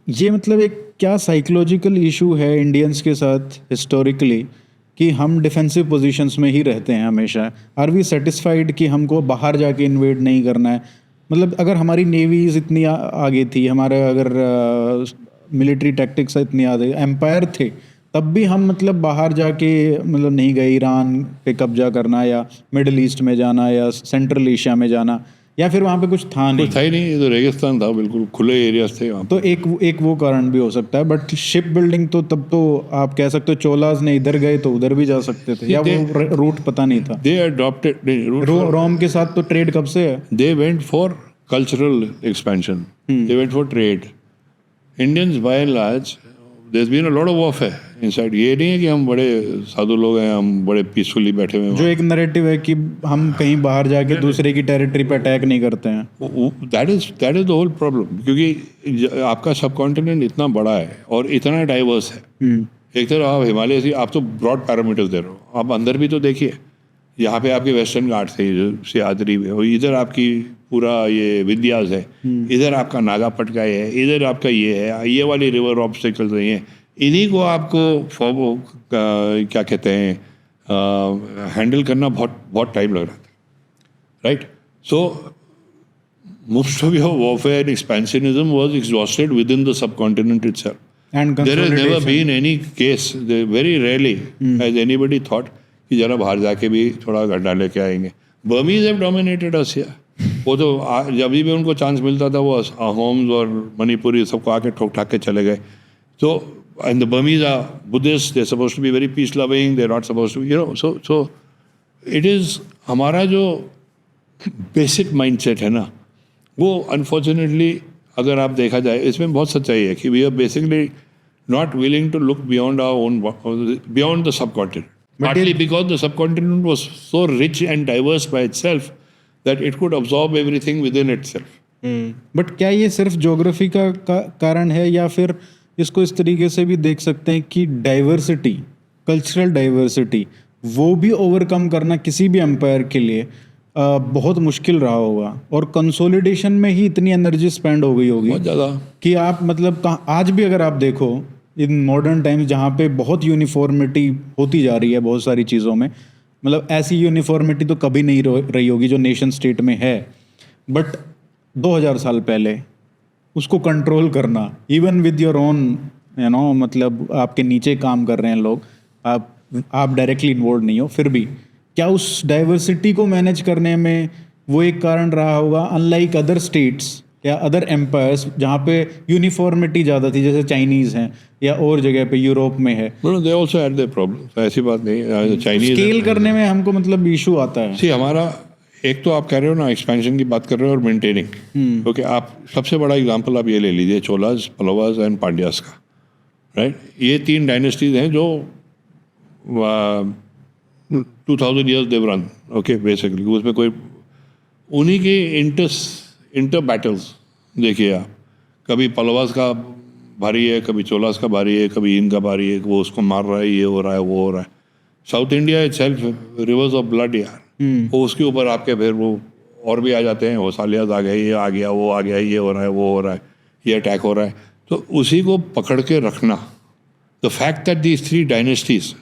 ये मतलब एक क्या साइकोलॉजिकल इशू है इंडियंस के साथ हिस्टोरिकली, कि हम डिफेंसिव पोजीशंस में ही रहते हैं हमेशा। आर वी सेटिस्फाइड कि हमको बाहर जाके इन्वेड नहीं करना है? मतलब अगर हमारी नेवीज इतनी आगे थी, हमारे अगर मिलिट्री टैक्टिक्स इतनी आगे, एम्पायर थे, तब भी हम मतलब बाहर जाके मतलब नहीं गए ईरान पे कब्जा करना, या मिडिल ईस्ट में जाना, या सेंट्रल एशिया में जाना, या फिर वहाँ पे कुछ था नहीं? कुछ था ही नहीं, ये तो रेगिस्तान था, बिल्कुल खुले एरियाज थे वहाँ। तो एक वो कारण भी हो सकता है। बट शिप बिल्डिंग तो तब तो आप कह सकते हो चोलाज ने इधर गए तो उधर भी जा सकते थे, या वो रूट पता नहीं था। दे अडॉप्टेड रोम के साथ तो ट्रेड कब से है? They went for cultural expansion, they went for trade. Indians by and large there has been a lot of warfare inside. ये नहीं है कि हम बड़े साधु लोग हैं, हम बड़े पीसफुली बैठे हुए हैं। जो एक नैरेटिव है कि हम कहीं बाहर जाके दूसरे की टेरिटरी पे अटैक नहीं करते हैं, that is the whole problem. क्योंकि आपका सब कॉन्टिनेंट इतना बड़ा है और इतना डाइवर्स है। एक तरफ आप हिमालय से, आप तो ब्रॉड पैरामीटर्स दे रहे हो, आप अंदर भी तो देखिए। यहाँ पे आपके वेस्टर्न घाट्स है, सह्याद्री में, और इधर आपकी पूरा ये विंध्यास है, इधर आपका नागा पटकाई है, इधर आपका ये है, ये वाली रिवर ऑब्स्टिकल्स रही हैं। इन्हीं को आपको क्या कहते हैं हैंडल करना बहुत टाइम लग रहा था, right. So most of your warfare and expansionism was exhausted with in the subcontinent itself. There has never been any case, very rarely has anybody thought कि जरा बाहर जाके भी थोड़ा गड्ढा लेके आएंगे. Burmese have dominated us here. वो तो जब भी उनको चांस मिलता था वो अहोम्स और मणिपुरी सबको आके ठोक ठाक के चले गए. तो and the Burmese are Buddhist, they suppose to be very peace loving, they are not suppose to, you know. So it is हमारा जो बेसिक माइंडसेट है ना, वो अनफॉर्चुनेटली अगर आप देखा जाए इसमें बहुत सच्चाई है कि we are basically not willing to look beyond our own, beyond the subcontinent. Partly because the subcontinent was so rich and diverse by itself that it could absorb everything within itself. But क्या ये सिर्फ geography का कारण है, या फिर इसको इस तरीके से भी देख सकते हैं कि डाइवर्सिटी, कल्चरल डाइवर्सिटी, वो भी ओवरकम करना किसी भी एम्पायर के लिए बहुत मुश्किल रहा होगा, और कंसोलिडेशन में ही इतनी एनर्जी स्पेंड हो गई होगी बहुत ज़्यादा कि आप मतलब आज भी अगर आप देखो इन मॉडर्न टाइम्स जहाँ पे बहुत यूनिफॉर्मिटी होती जा रही है बहुत सारी चीज़ों में, मतलब ऐसी यूनिफॉर्मिटी तो कभी नहीं रही होगी जो नेशन स्टेट में है, बट 2000 साल पहले उसको कंट्रोल करना, even with your own you know, मतलब आपके नीचे काम कर रहे हैं लोग, आप डायरेक्टली इन्वॉल्व नहीं हो, फिर भी क्या उस डाइवर्सिटी को मैनेज करने में वो एक कारण रहा होगा, अनलाइक अदर स्टेट्स या अदर एम्पायर्स जहाँ पे यूनिफॉर्मिटी ज़्यादा थी, जैसे चाइनीज़ हैं या और जगह पे यूरोप में है. दे ऑल्सो हैड देयर प्रॉब्लम, ऐसी बात नहीं. चाइनीज स्केल करने में हमको मतलब इशू आता है. सी हमारा एक तो आप कह रहे हो ना एक्सपेंशन की बात कर रहे हो और मेंटेनिंग, ओके. आप सबसे बड़ा एग्जांपल आप ये ले लीजिए चोलास, पल्लवास एंड पांड्यास का, राइट. ये 3 डायनेस्टीज हैं जो 2000 ईयर्स देव रन, ओके. बेसिकली उसमें कोई उन्हीं के इंटर बैटल्स देखिए आप, कभी पल्लवास का भारी है, कभी चोलास का भारी है, कभी इनका भारी है, वो उसको मार रहा है, ये हो रहा है, वो हो रहा है. South India itself reverse of blood यार, वो उसके ऊपर आपके फिर वो और भी आ जाते हैं, होसालियाज आ गए, ये आ गया, वो आ गया, ये हो रहा है, वो हो रहा है, ये अटैक हो रहा है. तो उसी को पकड़ के रखना, the fact that these 3 dynasties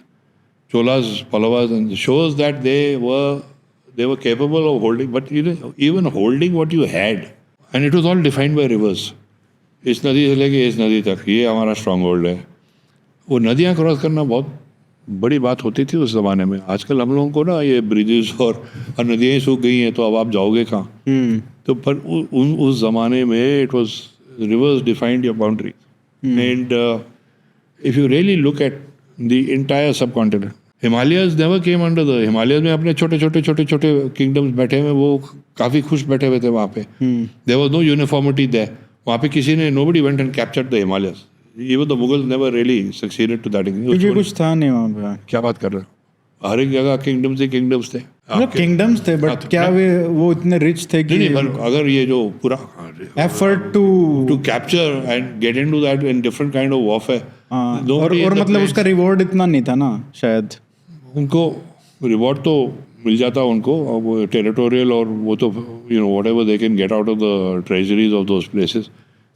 Cholas, Pallavas, and shows that they were capable of holding, but even holding what you had, and it was all defined by rivers. इस नदी से लेके इस नदी तक ये हमारा स्ट्रॉन्ग होल्ड है. वो नदियाँ क्रॉस करना बहुत बड़ी बात होती थी उस ज़माने में. आजकल हम लोगों को ना ये ब्रिजेस और नदियाँ ही सूख गई हैं, तो अब आप जाओगे कहाँ. तो पर उस ज़माने में it was reverse defined your boundary. And if you really look at the entire subcontinent, Himalayas never came under the Himalayas में अपने छोटे छोटे किंगडम्स बैठे हुए, वो काफ़ी खुश बैठे हुए थे वहाँ पे. There was no uniformity there. वहाँ पे किसी ने nobody went and captured the Himalayas. Even the Mughals never really succeeded to that. क्योंकि कुछ था नहीं वहाँ पे. क्या बात कर रहे हो, हर एक जगह किंगडम्स ही किंगडम्स थे. किंगडम्स थे, बट क्या वो इतने रिच थे कि अगर ये जो पूरा effort to capture and get into that in different kind of warfare, और मतलब उसका रिवॉर्ड इतना नहीं था ना शायद. उनको रिवॉर्ड तो मिल जाता उनको, और वो टेरिटोरियल, और वो तो you know whatever they can get out of the treasuries of those places.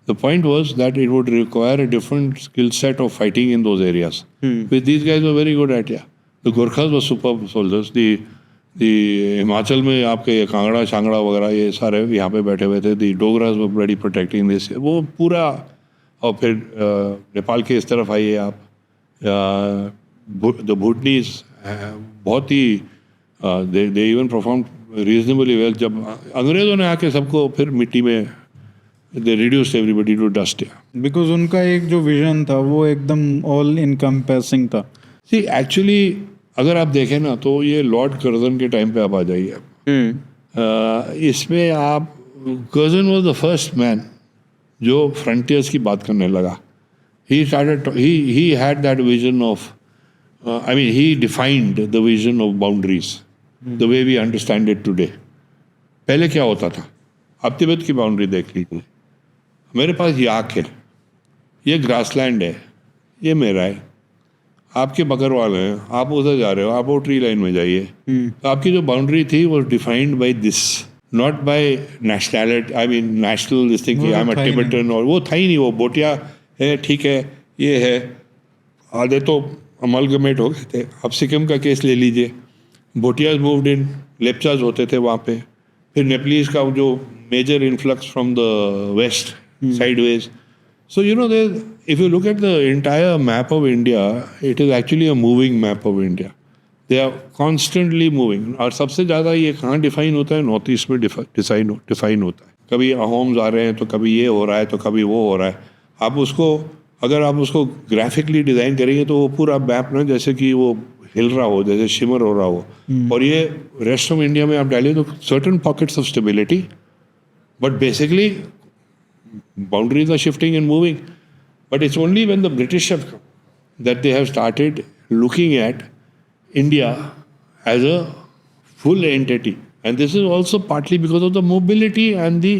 The point was that it would require a different skill set of fighting in those areas, which these guys were very good at. Yeah the Gorkhas were superb soldiers. The Himachal में आपके ये कांगड़ा शांगड़ा वगैरह ये सारे यहाँ पे बैठे हुए थे. दी डोगरास वर ब्लडी प्रोटेक्टिंग दिस, वो पूरा. और फिर नेपाल के इस तरफ आइए आप, द भूटनीज बहुत ही they even perform reasonably well. जब अंग्रेज़ों ने आके सबको फिर मिट्टी में they reduced everybody to dust, because उनका एक जो विजन था वो एकदम ऑल इनकम्पेसिंग था. सी एक्चुअली अगर आप देखें ना तो ये लॉर्ड कर्जन के टाइम पे आप आ जाइए. इसमें आप, Curzon was the first man जो फ्रंटियर्स की बात करने लगा. he had that vision of he defined the vision of boundaries the way we understand it today. पहले क्या होता था, आप तिब्बत की बाउंड्री देख लीजिए. मेरे पास याक है, ये ग्रासलैंड है, ये मेरा है, आपके बकरवाल हैं, आप उधर जा रहे हो, आप वो ट्री लाइन में जाइए. तो आपकी जो बाउंड्री थी वो defined by this, not by nationality, national this thing, I am a Tibetan, और वो था ही नहीं. वो बोटिया है, ठीक है, ये है, आधे तो अमलगमेट हो गए थे. अब सिक्किम का केस ले लीजिए, बोटियाज मूव्ड इन, लेप्चाज होते थे वहाँ पे. फिर नेपालीज का जो major influx from the west sideways. So if you look at the entire map of India, it is actually a moving map of India. They are constantly moving. और सबसे ज़्यादा ये कहाँ डिफाइन होता है? नॉर्थ ईस्ट में define होता है। कभी अहोम्स आ रहे हैं तो कभी ये हो रहा है तो कभी वो हो रहा है। आप उसको अगर आप उसको ग्राफिकली डिज़ाइन करेंगे तो वो पूरा मैप ना जैसे कि वो हिल रहा हो, जैसे शिमर हो रहा हो। और ये रेस्ट ऑफ इंडिया में आप डालिए तो certain pockets of stability, but basically boundaries are shifting and moving. But it's only when the British have come that they have started looking at India as a full entity. And this is also partly because of the mobility, and the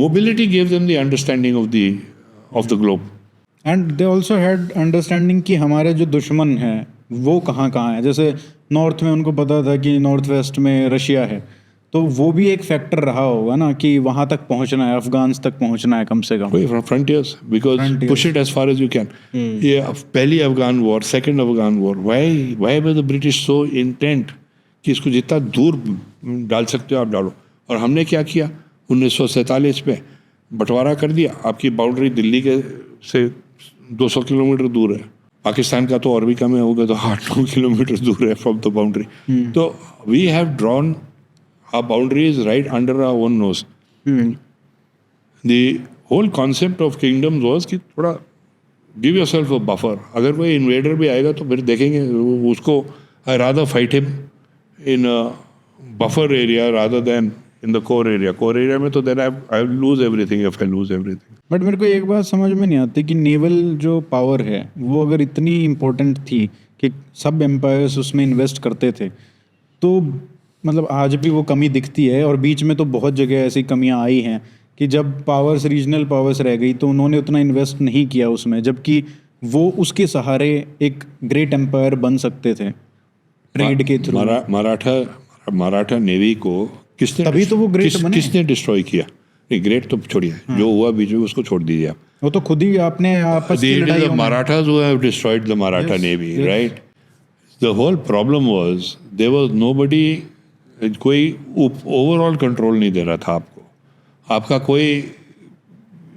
mobility gave them the understanding of the globe. And they also had understanding कि हमारे जो दुश्मन हैं वो कहाँ कहाँ हैं। जैसे नॉर्थ में उनको पता था कि नॉर्थ वेस्ट में रशिया है, तो वो भी एक फैक्टर रहा होगा ना कि वहाँ तक पहुँचना है, अफगान तक पहुँचना है कम से कम। From frontiers, because push it as far as you can. ये पहली Afghan war, second Afghan war, why were the British so intent कि इसको जितना दूर डाल सकते हो आप डालो। और हमने क्या किया? 1947 में बंटवारा कर दिया। आपकी बाउंड्री दिल्ली के से 200 किलोमीटर दूर है, पाकिस्तान का तो और भी कम है, होगा तो 8-9 किलोमीटर दूर है फ्रॉम द बाउंड्री। तो we have drawn our boundaries right under our own nose. The whole concept of kingdoms was कि थोड़ा give yourself a buffer. अगर कोई invader भी आएगा तो फिर देखेंगे उसको I rather fight him in a buffer area rather than in the core area. Core area में तो then I lose everything if I lose everything. But मेरे को एक बात समझ में नहीं आती कि नेवल जो पावर है वो अगर इतनी इम्पोर्टेंट थी कि सब एम्पायर्स उसमें इन्वेस्ट करते थे, तो मतलब आज भी वो कमी दिखती है। और बीच में तो बहुत जगह ऐसी कमियां आई हैं कि जब पावर्स रीजनल पावर्स रह गई तो उन्होंने उतना इन्वेस्ट नहीं किया उसमें, जबकि वो उसके सहारे एक ग्रेट एम्पायर बन सकते थे ट्रेड के थ्रू। मराठा नेवी को किसने तभी तो वो ग्रेट बने। किसने डिस्ट्रॉय किया? नहीं, ग्रेट तो छोड़िए, जो हुआ बीच में उसको छोड़ दीजिए आप। वो तो खुद ही आपने आपस की लड़ाई में Marathas who have destroyed the Maratha navy, right? The whole problem was there was nobody, कोई ओवरऑल कंट्रोल नहीं दे रहा था आपको। आपका कोई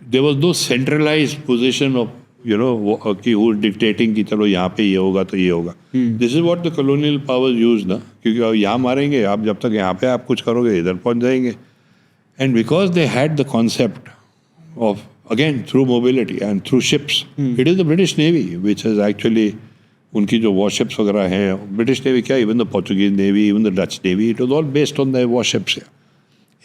there was no centralised position of कि हु डिक्टेटिंग कि चलो यहाँ पे ये होगा तो ये होगा। This is what the colonial powers use ना, क्योंकि अब यहाँ मारेंगे, आप जब तक यहाँ पे आप कुछ करोगे इधर पहुँच जाएंगे। And because they had the concept of again through mobility and through ships, it is the British navy which is actually उनकी जो वॉरशिप्स वगैरह हैं, ब्रिटिश नेवी क्या, even the Portuguese navy, even the Dutch navy, it was all based on the warships.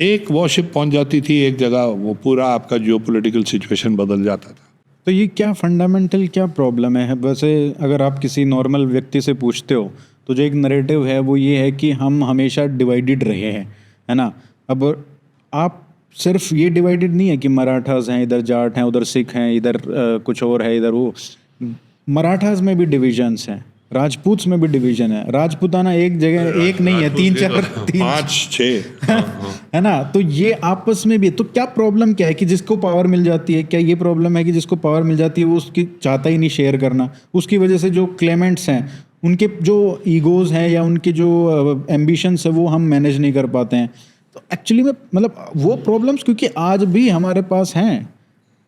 एक worship पहुंच जाती थी एक जगह, वो पूरा आपका जियोपॉलिटिकल सिचुएशन बदल जाता था। तो ये क्या फंडामेंटल क्या प्रॉब्लम है? वैसे अगर आप किसी नॉर्मल व्यक्ति से पूछते हो तो जो एक नरेटिव है वो ये है कि हम हमेशा डिवाइडेड रहे हैं, है ना। अब आप सिर्फ ये डिवाइडेड नहीं है कि मराठास हैं, इधर जाट हैं, उधर सिख हैं, इधर कुछ और है, इधर वो। मराठास में भी डिविजन्स हैं, राजपूत्स में भी डिवीजन है। राजपूताना एक जगह एक नहीं है, 5-6 है ना। तो ये आपस में भी, तो क्या प्रॉब्लम क्या है कि जिसको पावर मिल जाती है, क्या ये प्रॉब्लम है कि जिसको पावर मिल जाती है वो उसकी चाहता ही नहीं शेयर करना? उसकी वजह से जो क्लेमेंट्स हैं उनके जो ईगोज हैं या उनके जो एम्बिशंस है वो हम मैनेज नहीं कर पाते हैं। तो एक्चुअली में मतलब वो प्रॉब्लम्स क्योंकि आज भी हमारे पास हैं,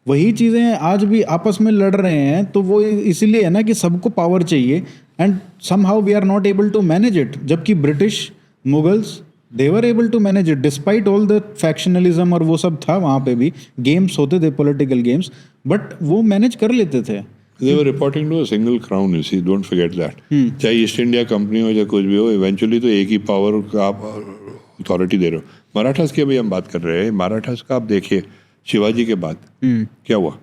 वही चीज़ें आज भी आपस में लड़ रहे हैं। तो वो इसीलिए है ना कि सबको पावर चाहिए and somehow we are not able to manage it. जबकि British, Mughals, they were able to manage it despite all the factionalism और वो सब था। वहाँ पे भी गेम्स होते थे, पॉलिटिकल गेम्स, बट वो मैनेज कर लेते थे। They were reporting to a single crown, you see, don't forget that. चाहे ईस्ट इंडिया कंपनी हो या कुछ भी हो, इवेंचुअली तो एक ही पावर का आप अथॉरिटी दे रहे हो। मराठास की अभी हम बात कर रहे हैं, मराठास का आप देखिए शिवाजी के बाद क्या हुआ?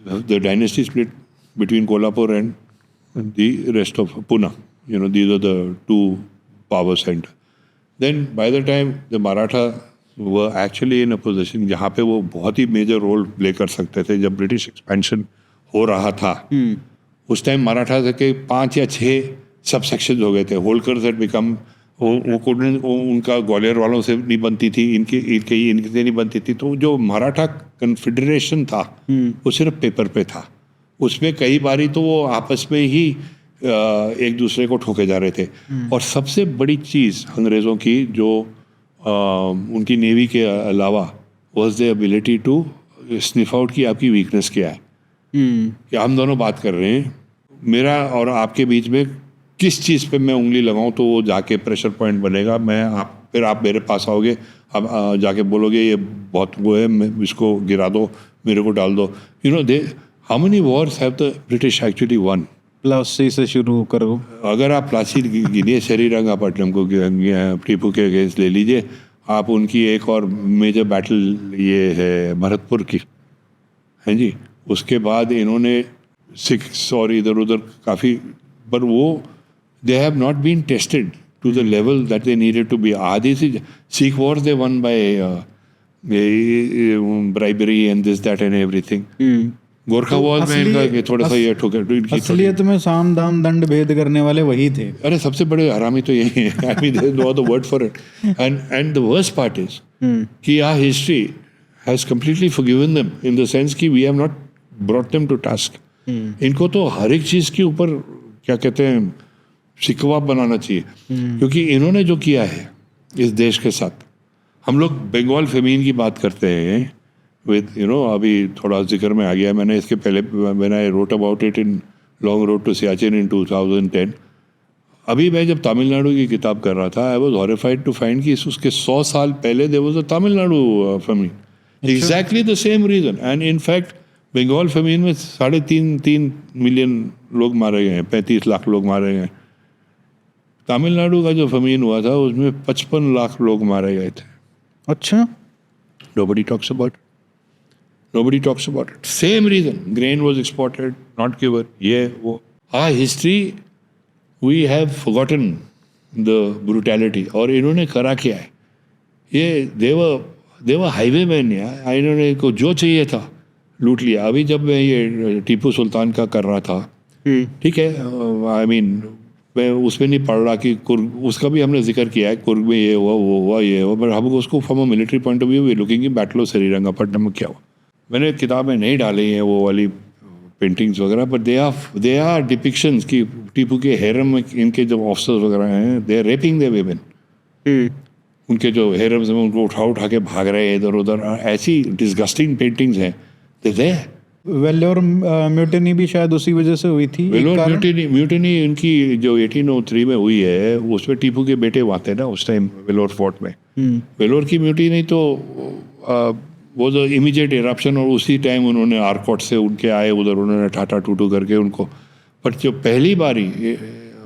The dynasty split between Kolhapur and the rest of Poona, these are the two power center. Then by the time the Maratha were actually in a position जहाँ पे वो बहुत ही मेजर रोल प्ले कर सकते थे, जब ब्रिटिश एक्सपेंशन हो रहा था उस टाइम मराठा के 5 या 6 सब सेक्शन हो गए थे। होलकर्स हैड बिकम, उनका ग्वालियर वालों से नहीं बनती थी, इनके नहीं बनती थी। तो जो मराठा कन्फेडरेशन था वो सिर्फ पेपर पे था, उसमें कई बारी तो वो आपस में ही एक दूसरे को ठोके जा रहे थे। और सबसे बड़ी चीज़ अंग्रेज़ों की जो उनकी नेवी के अलावा was the ability to sniff out की आपकी वीकनेस क्या है। कि हम दोनों बात कर रहे हैं, मेरा और आपके बीच में किस चीज़ पे मैं उंगली लगाऊं तो वो जाके प्रेशर पॉइंट बनेगा, फिर आप मेरे पास आओगे, आप जाके बोलोगे ये बहुत वो है, मैं इसको गिरा दो, मेरे को डाल दो. You know, they how many Wars have the British actually one? Plassey से शुरू करो. अगर आप प्लासी गिनिए, श्रीरंगापट्टनम को टीपू के अगेंस्ट ले लीजिए, आप उनकी एक और मेजर बैटल ये है भरतपुर की, हैं जी. उसके बाद इन्होंने सिक्स और इधर उधर काफ़ी, पर वो they have not been tested to the level that they needed to be. आदि Sikh wars they won by bribery and this that and everything. Gorkha war में इनका थोड़ा सा ये ठोकर. असलियत में साम दाम दंड भेद करने वाले वही थे. अरे सबसे बड़े हरामी तो यही है. I mean there is no other word for it. And the worst part is कि our history has completely forgiven them in the sense कि we have not brought them to task. इनको तो हर एक चीज़ के ऊपर क्या कहते हैं शिकवा बनाना चाहिए, क्योंकि इन्होंने जो किया है इस देश के साथ. हम लोग बंगाल फेमीन की बात करते हैं विद यू नो, अभी थोड़ा जिक्र में आ गया. मैंने इसके पहले when I wrote about it in Long Road to Siachen in 2010. अभी मैं जब तमिलनाडु की किताब कर रहा था, I was horrified to find कि उसके 100 साल पहले there was a Tamil Nadu famine. Exactly the same reason. And in fact Bengal famine में 3.5 मिलियन लोग मारे गए हैं, 35 लाख लोग मारे गए. तमिलनाडु का जो फेमीन हुआ था उसमें 55 लाख लोग मारे गए थे. अच्छा. Nobody talks about it. Nobody talks about it. Same reason. Grain was exported, not given. Yeah, wo. Our history, we have forgotten the brutality. और इन्होंने करा क्या है? ये they were highwaymen यार. इन्होंने को जो चाहिए था लूट लिया. अभी जब मैं ये टीपू सुल्तान का कर रहा था, ठीक है, आई मीन मैं उसमें नहीं पढ़ रहा कि कुर्ग, उसका भी हमने जिक्र किया है, कुर्ग में ये हुआ, वो हुआ, ये हुआ, पर हम उसको from a military point of view we looking कि बैटल ऑफ श्रीरंगापट्टनम में क्या हुआ. मैंने किताबें नहीं डाली हैं वो वाली पेंटिंग्स वगैरह, पर दे आर डिपिक्शंस कि टीपू के हेरम में इनके जो ऑफिसर्स वगैरह हैं, they are raping the women. उनके जो हेरम्स में उनको उठा के भाग रहे हैं इधर उधर. ऐसी डिस्गस्टिंग पेंटिंग्स हैं. दे वेल्लोर म्यूटिनी भी शायद उसी वजह से हुई थी. वेलोर म्यूटिनी इनकी जो 1803 में हुई है, उसमें टीपू के बेटे हुआ थे ना उस टाइम वेलोर फोर्ट में. वेलोर की म्यूटिनी तो वो जो इमीडिएट इरप्शन, और उसी टाइम उन्होंने आरकोट से उनके आए उधर, उन्होंने ठाटा टूटू करके उनको. पर जो पहली बारी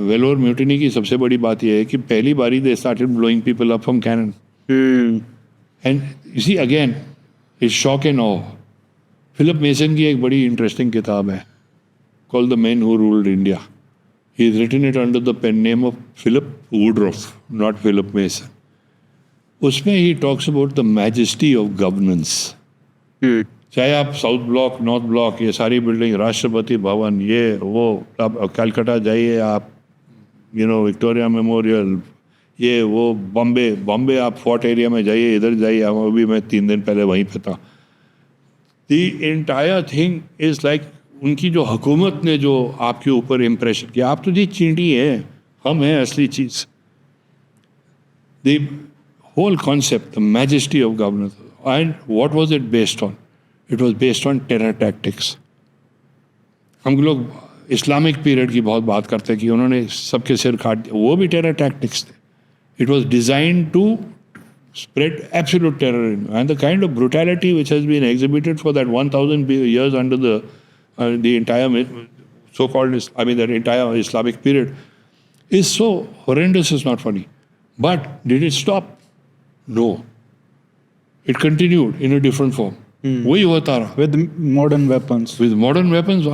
वेलोर म्यूटिनी की सबसे बड़ी बात यह है कि पहली बारी they started blowing people up from cannon. And you see again is shock and awe. Philip Mason की एक बड़ी इंटरेस्टिंग किताब है called the man who ruled India. He is written it under the pen name of Philip Woodruff, not Philip Mason. उसमें he talks about the majesty of governance. चाहे आप south block, north block, ये सारी building, Rashtrapati Bhavan, ये वो, आप कलकत्ता जाइए, आप यू नो विक्टोरिया मेमोरियल, ये वो, बॉम्बे आप फोर्ट एरिया में जाइए, इधर जाइए. अभी मैं 3 दिन पहले वहीं पे था. The entire thing is like उनकी जो हुकूमत ने जो आपके ऊपर इम्प्रेशन किया, आप तो जी चींटी है, हम हैं असली चीज़. The whole concept, the majesty of governance. And what was it based on? It was based on terror tactics. हम लोग इस्लामिक पीरियड की बहुत बात करते हैं कि उन्होंने सबके सिर काट दिया, वो भी टेरर टैक्टिक्स थे. It was designed to spread absolute terror and the kind of brutality which has been exhibited for that 1000 years under the entire so-called, I mean, that entire Islamic period is so horrendous. It's not funny. But did it stop? No. It continued in a different form. वही होता रहा with modern weapons. With modern weapons,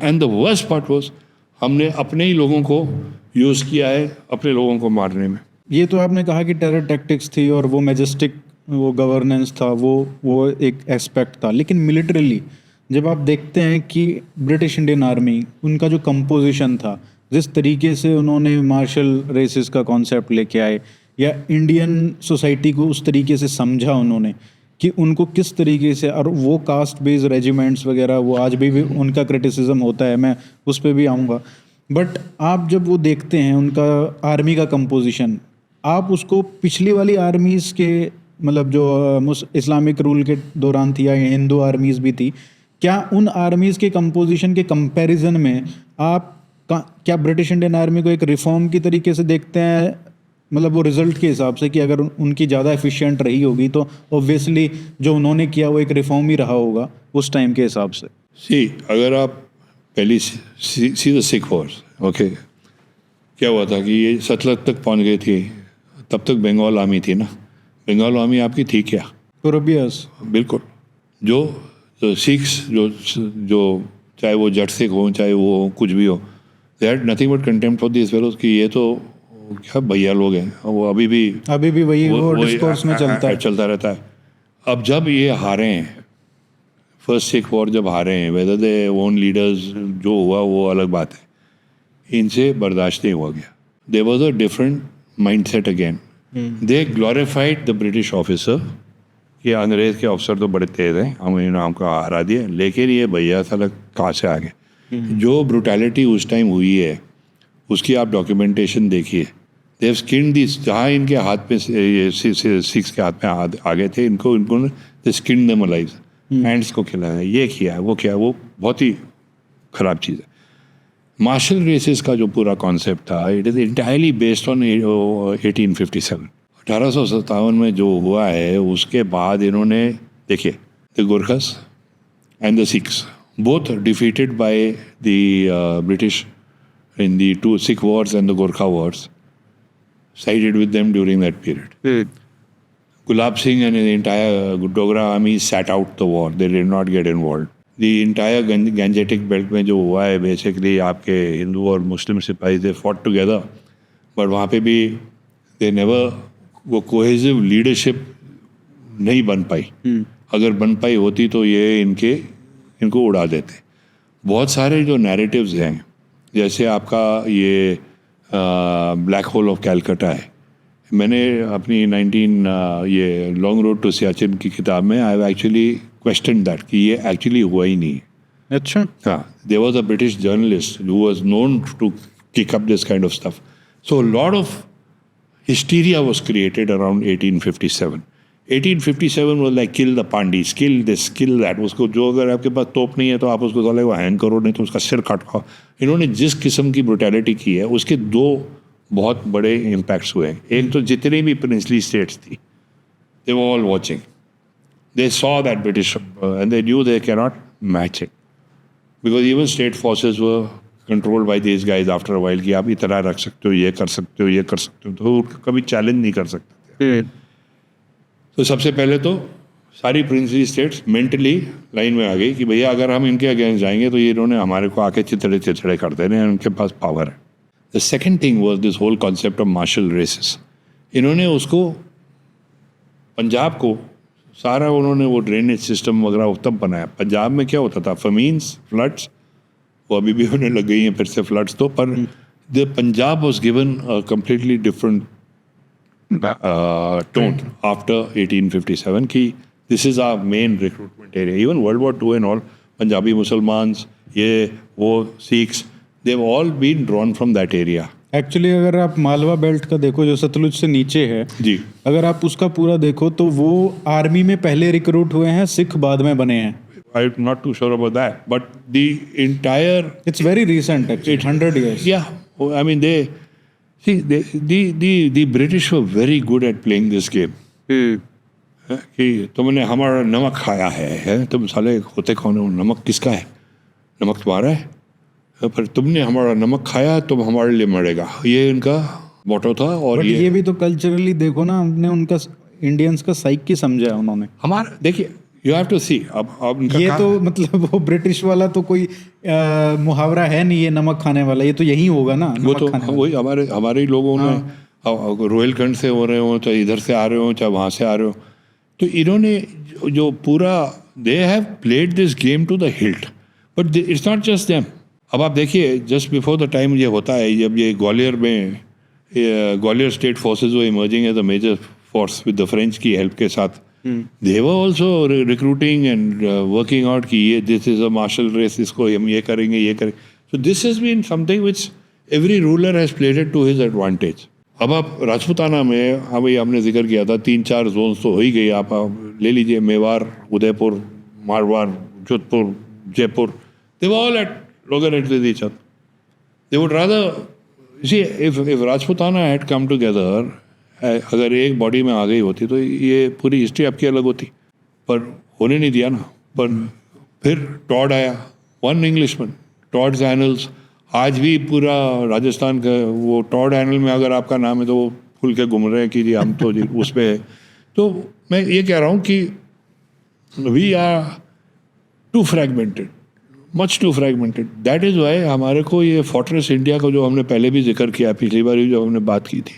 and the worst part was हमने अपने ही लोगों को use किया है अपने लोगों को मारने में. ये तो आपने कहा कि टेरर टैक्टिक्स थी और वो मैजेस्टिक वो गवर्नेंस था, वो एक एस्पेक्ट था. लेकिन मिलिट्रीली जब आप देखते हैं कि ब्रिटिश इंडियन आर्मी, उनका जो कंपोजिशन था, जिस तरीके से उन्होंने मार्शल रेसेस का कॉन्सेप्ट लेके आए, या इंडियन सोसाइटी को उस तरीके से समझा उन्होंने कि उनको किस तरीके से, और वो कास्ट बेस्ड रेजिमेंट्स वगैरह, वो आज भी उनका क्रिटिसिज्म होता है, मैं उस पर भी आऊँगा. बट आप जब वो देखते हैं उनका आर्मी का कंपोजिशन, आप उसको पिछली वाली आर्मीज़ के, मतलब जो इस्लामिक रूल के दौरान थी या हिंदू आर्मीज़ भी थी, क्या उन आर्मीज़ के कंपोजिशन के कंपैरिजन में आप क्या ब्रिटिश इंडियन आर्मी को एक रिफॉर्म की तरीके से देखते हैं, मतलब वो रिजल्ट के हिसाब से कि अगर उनकी ज़्यादा एफिशिएंट रही होगी तो ऑब्वियसली जो उन्होंने किया वो एक रिफॉर्म ही रहा होगा उस टाइम के हिसाब से? सी अगर आप पहली see the Sikh Wars, okay, क्या हुआ था कि ये सतलज तक पहुंच गई थी, तब तक बंगाल आर्मी थी ना। बंगाल आर्मी आपकी थी क्या? यूरोपियंस। बिल्कुल। जो सिख्स जो जो चाहे वो जट सिख हो चाहे वो कुछ भी हो, दे had nothing but contempt for this fellows कि ये तो क्या भैया लोग हैं। वो अभी भी वही वो डिस्कोर्स में चलता रहता है। अब जब ये हारे हैं, फर्स्ट सिख वॉर जब हारे हैं, वेदर दे ओन लीडर्स, जो हुआ वो अलग बात है, इनसे बर्दाश्त नहीं हुआ गया। There was a different mindset again. They glorified the British officer, ये अंग्रेज के अफसर तो बड़े तेज हैं, हम इन्होंने को हरा दिया, लेकिन ये भैया साला कहाँ से आ गए। जो ब्रुटैलिटी उस टाइम हुई है उसकी आप डॉक्यूमेंटेशन देखिए। देव स्किन दिस, जहाँ इनके हाथ पे सिक्स के हाथ में आ गए थे, इनको स्किन दम अलाइव, हैंड्स को खिलाया, ये किया वो किया, वो बहुत ही खराब चीज़ है। मार्शल रेसेस का जो पूरा कॉन्सेप्ट था, it is entirely based on 1857। 1857 में जो हुआ है उसके बाद इन्होंने देखिए, the Gorkhas and the Sikhs both defeated by the British in the two Sikh wars and the Gorkha wars, sided with them during that period. Gulab Singh and the entire Dogra army sat out the war. They did not get involved. The entire Gangetic belt में जो हुआ है, basically आपके हिंदू और मुस्लिम सिपाही they fought together, but वहाँ पे भी they never, वो cohesive leadership नहीं बन पाई। अगर बन पाई होती तो ये इनको उड़ा देते। बहुत सारे जो नैरेटिव्स हैं, जैसे आपका ये ब्लैक होल ऑफ कैलकटा है, मैंने अपनी ये लॉन्ग रोड टू सियाचिन की किताब में I have actually question that कि ये एक्चुअली हुआ ही नहीं। अच्छा। हाँ, there was a British journalist who was known to kick up this kind of stuff, so lot of hysteria was created around 1857. 1857 was like kill the Pandis, kill this, kill that. उसको जो, अगर आपके पास तोप नहीं है तो आप उसको साले को हैंग करो, नहीं तो उसका सिर काट खाओ। इन्होंने जिस किस्म की ब्रुटैलिटी की है उसके दो बहुत बड़े इम्पैक्ट्स हुए हैं। एक तो जितनी भी प्रिंसली स्टेट्स थी, they were all watching. They saw that British and they knew they cannot match it because even state forces were controlled by these guys after a while कि आप इतना रख सकते हो, ये कर सकते हो, ये कर सकते हो, तो कभी चैलेंज नहीं कर सकते। तो सबसे पहले तो सारी प्रिंसली स्टेट्स मेंटली लाइन में आ गई कि भैया अगर हम इनके अगेंस्ट जाएंगे तो ये इन्होंने हमारे को आके चिथड़े कर देने हैं, उनके पास पावर है। The second thing was this whole concept of martial races. इन्होंने उसको पंजाब को सारा उन्होंने वो ड्रेनेज सिस्टम वगैरह तब बनाया। पंजाब में क्या होता था, फमीन्स, फ्लड्स, वो अभी भी होने लग गई हैं फिर से फ्लड्स तो, पर the Punjab was given a completely different tone after 1857 कि this is our main recruitment area. Even World War II and all, Punjabi Musalmans, ये वो Sikhs, they've all been drawn from that area. Actually अगर आप Malwa belt का देखो जो सतलुज से नीचे है जी, अगर आप उसका पूरा देखो तो वो आर्मी में पहले रिक्रूट हुए हैं, सिख बाद में बने हैं। I'm not too sure about that, but the entire, it's very recent actually, 100 years. yeah, I mean they see the British were very good at playing this game. कि तुमने हमारा नमक खाया है, तुम साले होते कौन हो, नमक किसका है, नमक तुम्हारा है, पर तुमने हमारा नमक खाया तुम हमारे लिए मरेगा, ये इनका मोटो था। और ये भी तो कल्चरली देखो ना, हमने उनका इंडियंस का साइकी समझा है उन्होंने। हमारा देखिए, यू हैव टू सी, अब ये तो मतलब वो ब्रिटिश वाला तो कोई मुहावरा है नहीं, ये नमक खाने वाला, ये तो यही होगा ना, वो तो वही हमारे ही लोगों ने रोहिलखंड से हो रहे हो, चाहे इधर से आ रहे हो, चाहे वहाँ से आ रहे हो, तो इन्होंने जो पूरा they have played this game to the hilt, but it's not just them. अब आप देखिए, जस्ट बिफोर द टाइम ये होता है, जब ये ग्वालियर स्टेट फोर्सेज वो emerging as a major force with the French की हेल्प के साथ, they were also recruiting and working out कि ये this is a martial race, इसको हम ये करेंगे, ये करेंगे। So this has been something which every ruler has played it to his advantage. अब आप राजपूताना में, हाँ भाई आपने जिक्र किया था, 3-4 जोन्स तो हो ही गई, आप ले लीजिए Mewar, Udaipur, Marwar, Jodhpur, Jaipur, they were all at loggerheads with each other. They would rather see if Rajputana had come together, अगर एक बॉडी में आ गई होती तो ये पूरी हिस्ट्री आपकी अलग होती, पर होने नहीं दिया ना. पर फिर टॉड आया, वन इंग्लिशमैन, टॉड्स एनल्स. आज भी पूरा राजस्थान का वो टॉड एनल में अगर आपका नाम है तो वो खुल के घूम रहे हैं कि जी हम तो जी उस पे है. तो मैं ये कह रहा हूँ कि we are too fragmented, much too fragmented. That is why हमारे को ये फोर्ट्रेस इंडिया को जो हमने पहले भी जिक्र किया, पिछली बार भी जो हमने बात की थी,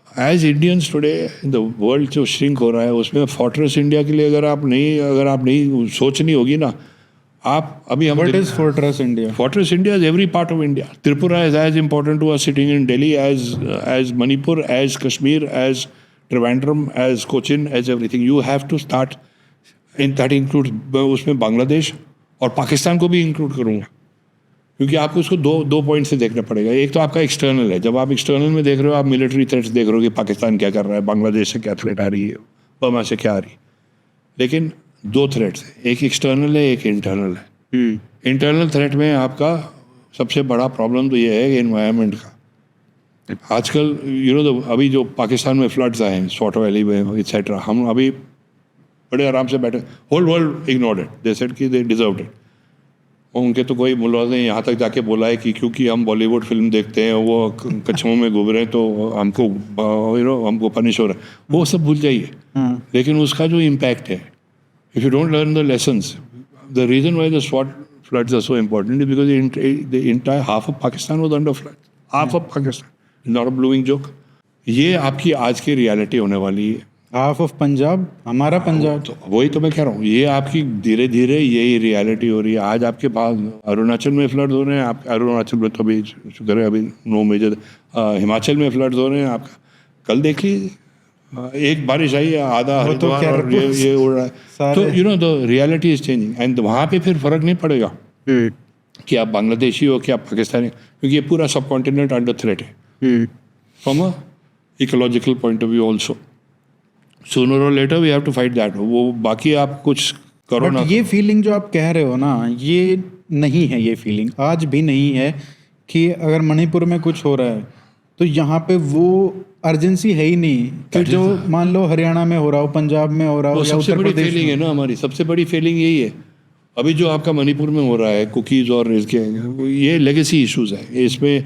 as Indians today in the world जो श्रिंक हो रहा है उसमें फोर्ट्रेस इंडिया के लिए अगर आप नहीं सोचनी होगी ना, आप अभी हम What is Fortress India? Fortress India is every part of India. Tripura is as important to us sitting in Delhi as Manipur, as Kashmir, as Trivandrum, as Cochin, as everything. You have to start in that includes उसमें बांग्लादेश और पाकिस्तान को भी include करूँगा, क्योंकि आपको उसको दो point से देखना पड़ेगा. एक तो आपका एक्सटर्नल है, जब आप एक्सटर्नल में देख रहे हो आप मिलिट्री थ्रेट्स देख रहे हो कि पाकिस्तान क्या कर रहा है, बांग्लादेश से क्या थ्रेट आ रही है, बर्मा से क्या आ रही है. लेकिन दो थ्रेट्स है, एक एक्सटर्नल है, एक इंटरनल है. इंटरनल थ्रेट में आपका सबसे बड़ा प्रॉब्लम तो ये है एनवायरनमेंट का. आजकल अभी जो पाकिस्तान में फ्लड्स आए हैं, स्वॉट वैली में एक्सेट्रा, हम अभी बड़े आराम से बैठे, whole world ignored it, they said कि दे डिजर्व्ड इट. उनके तो कोई मुलाज़ ने यहाँ तक जाके बोला है कि क्योंकि हम बॉलीवुड फिल्म देखते हैं, वो कछुओं में घूम रहे हैं तो हमको पनिश हो रहा है. वो सब भूल जाइए. लेकिन उसका जो इम्पैक्ट है, if you don't learn the lessons, the reason why the SWAT floods are so important is because the entire half of Pakistan was under flood. Half of Pakistan. It's not a blowing joke. ये आपकी आज की reality होने वाली है. Half of Punjab, हमारा पंजाब. तो वही तो मैं कह रहा हूँ, ये आपकी धीरे धीरे यही रियलिटी हो रही है. आज आपके पास अरुणाचल में फ्लड हो रहे हैं, आप अरुणाचल में तो अभी शुक्र है अभी नो मेजर. हिमाचल में फ्लड हो रहे हैं. आपका कल देखिए एक बारिश आई है, आधा हरिद्वार और ये उड़ रहा है. तो the reality is changing. And वहाँ पे फिर फर्क नहीं पड़ेगा कि आप बांग्लादेशी हो कि आप पाकिस्तानी, क्योंकि ये पूरा सब कॉन्टिनेंट अंडर थ्रेट है from an ecological point of view also. Sooner और later we have to fight that. वो बाकी आप कुछ करो ना. ये फीलिंग जो आप कह रहे हो ना, ये नहीं है. ये फीलिंग आज भी नहीं है कि अगर मणिपुर में कुछ हो रहा है तो यहाँ पे वो अर्जेंसी है ही नहीं कि जो मान लो हरियाणा में हो रहा हो, पंजाब में हो रहा हो, या सबसे उत्तर बड़ी प्रदेश फीलिंग है ना हमारी. सबसे बड़ी फीलिंग यही है. अभी जो आपका मणिपुर में हो रहा है, कुकीज़ और इसके, ये लेगेसी इश्यूज है. इसमें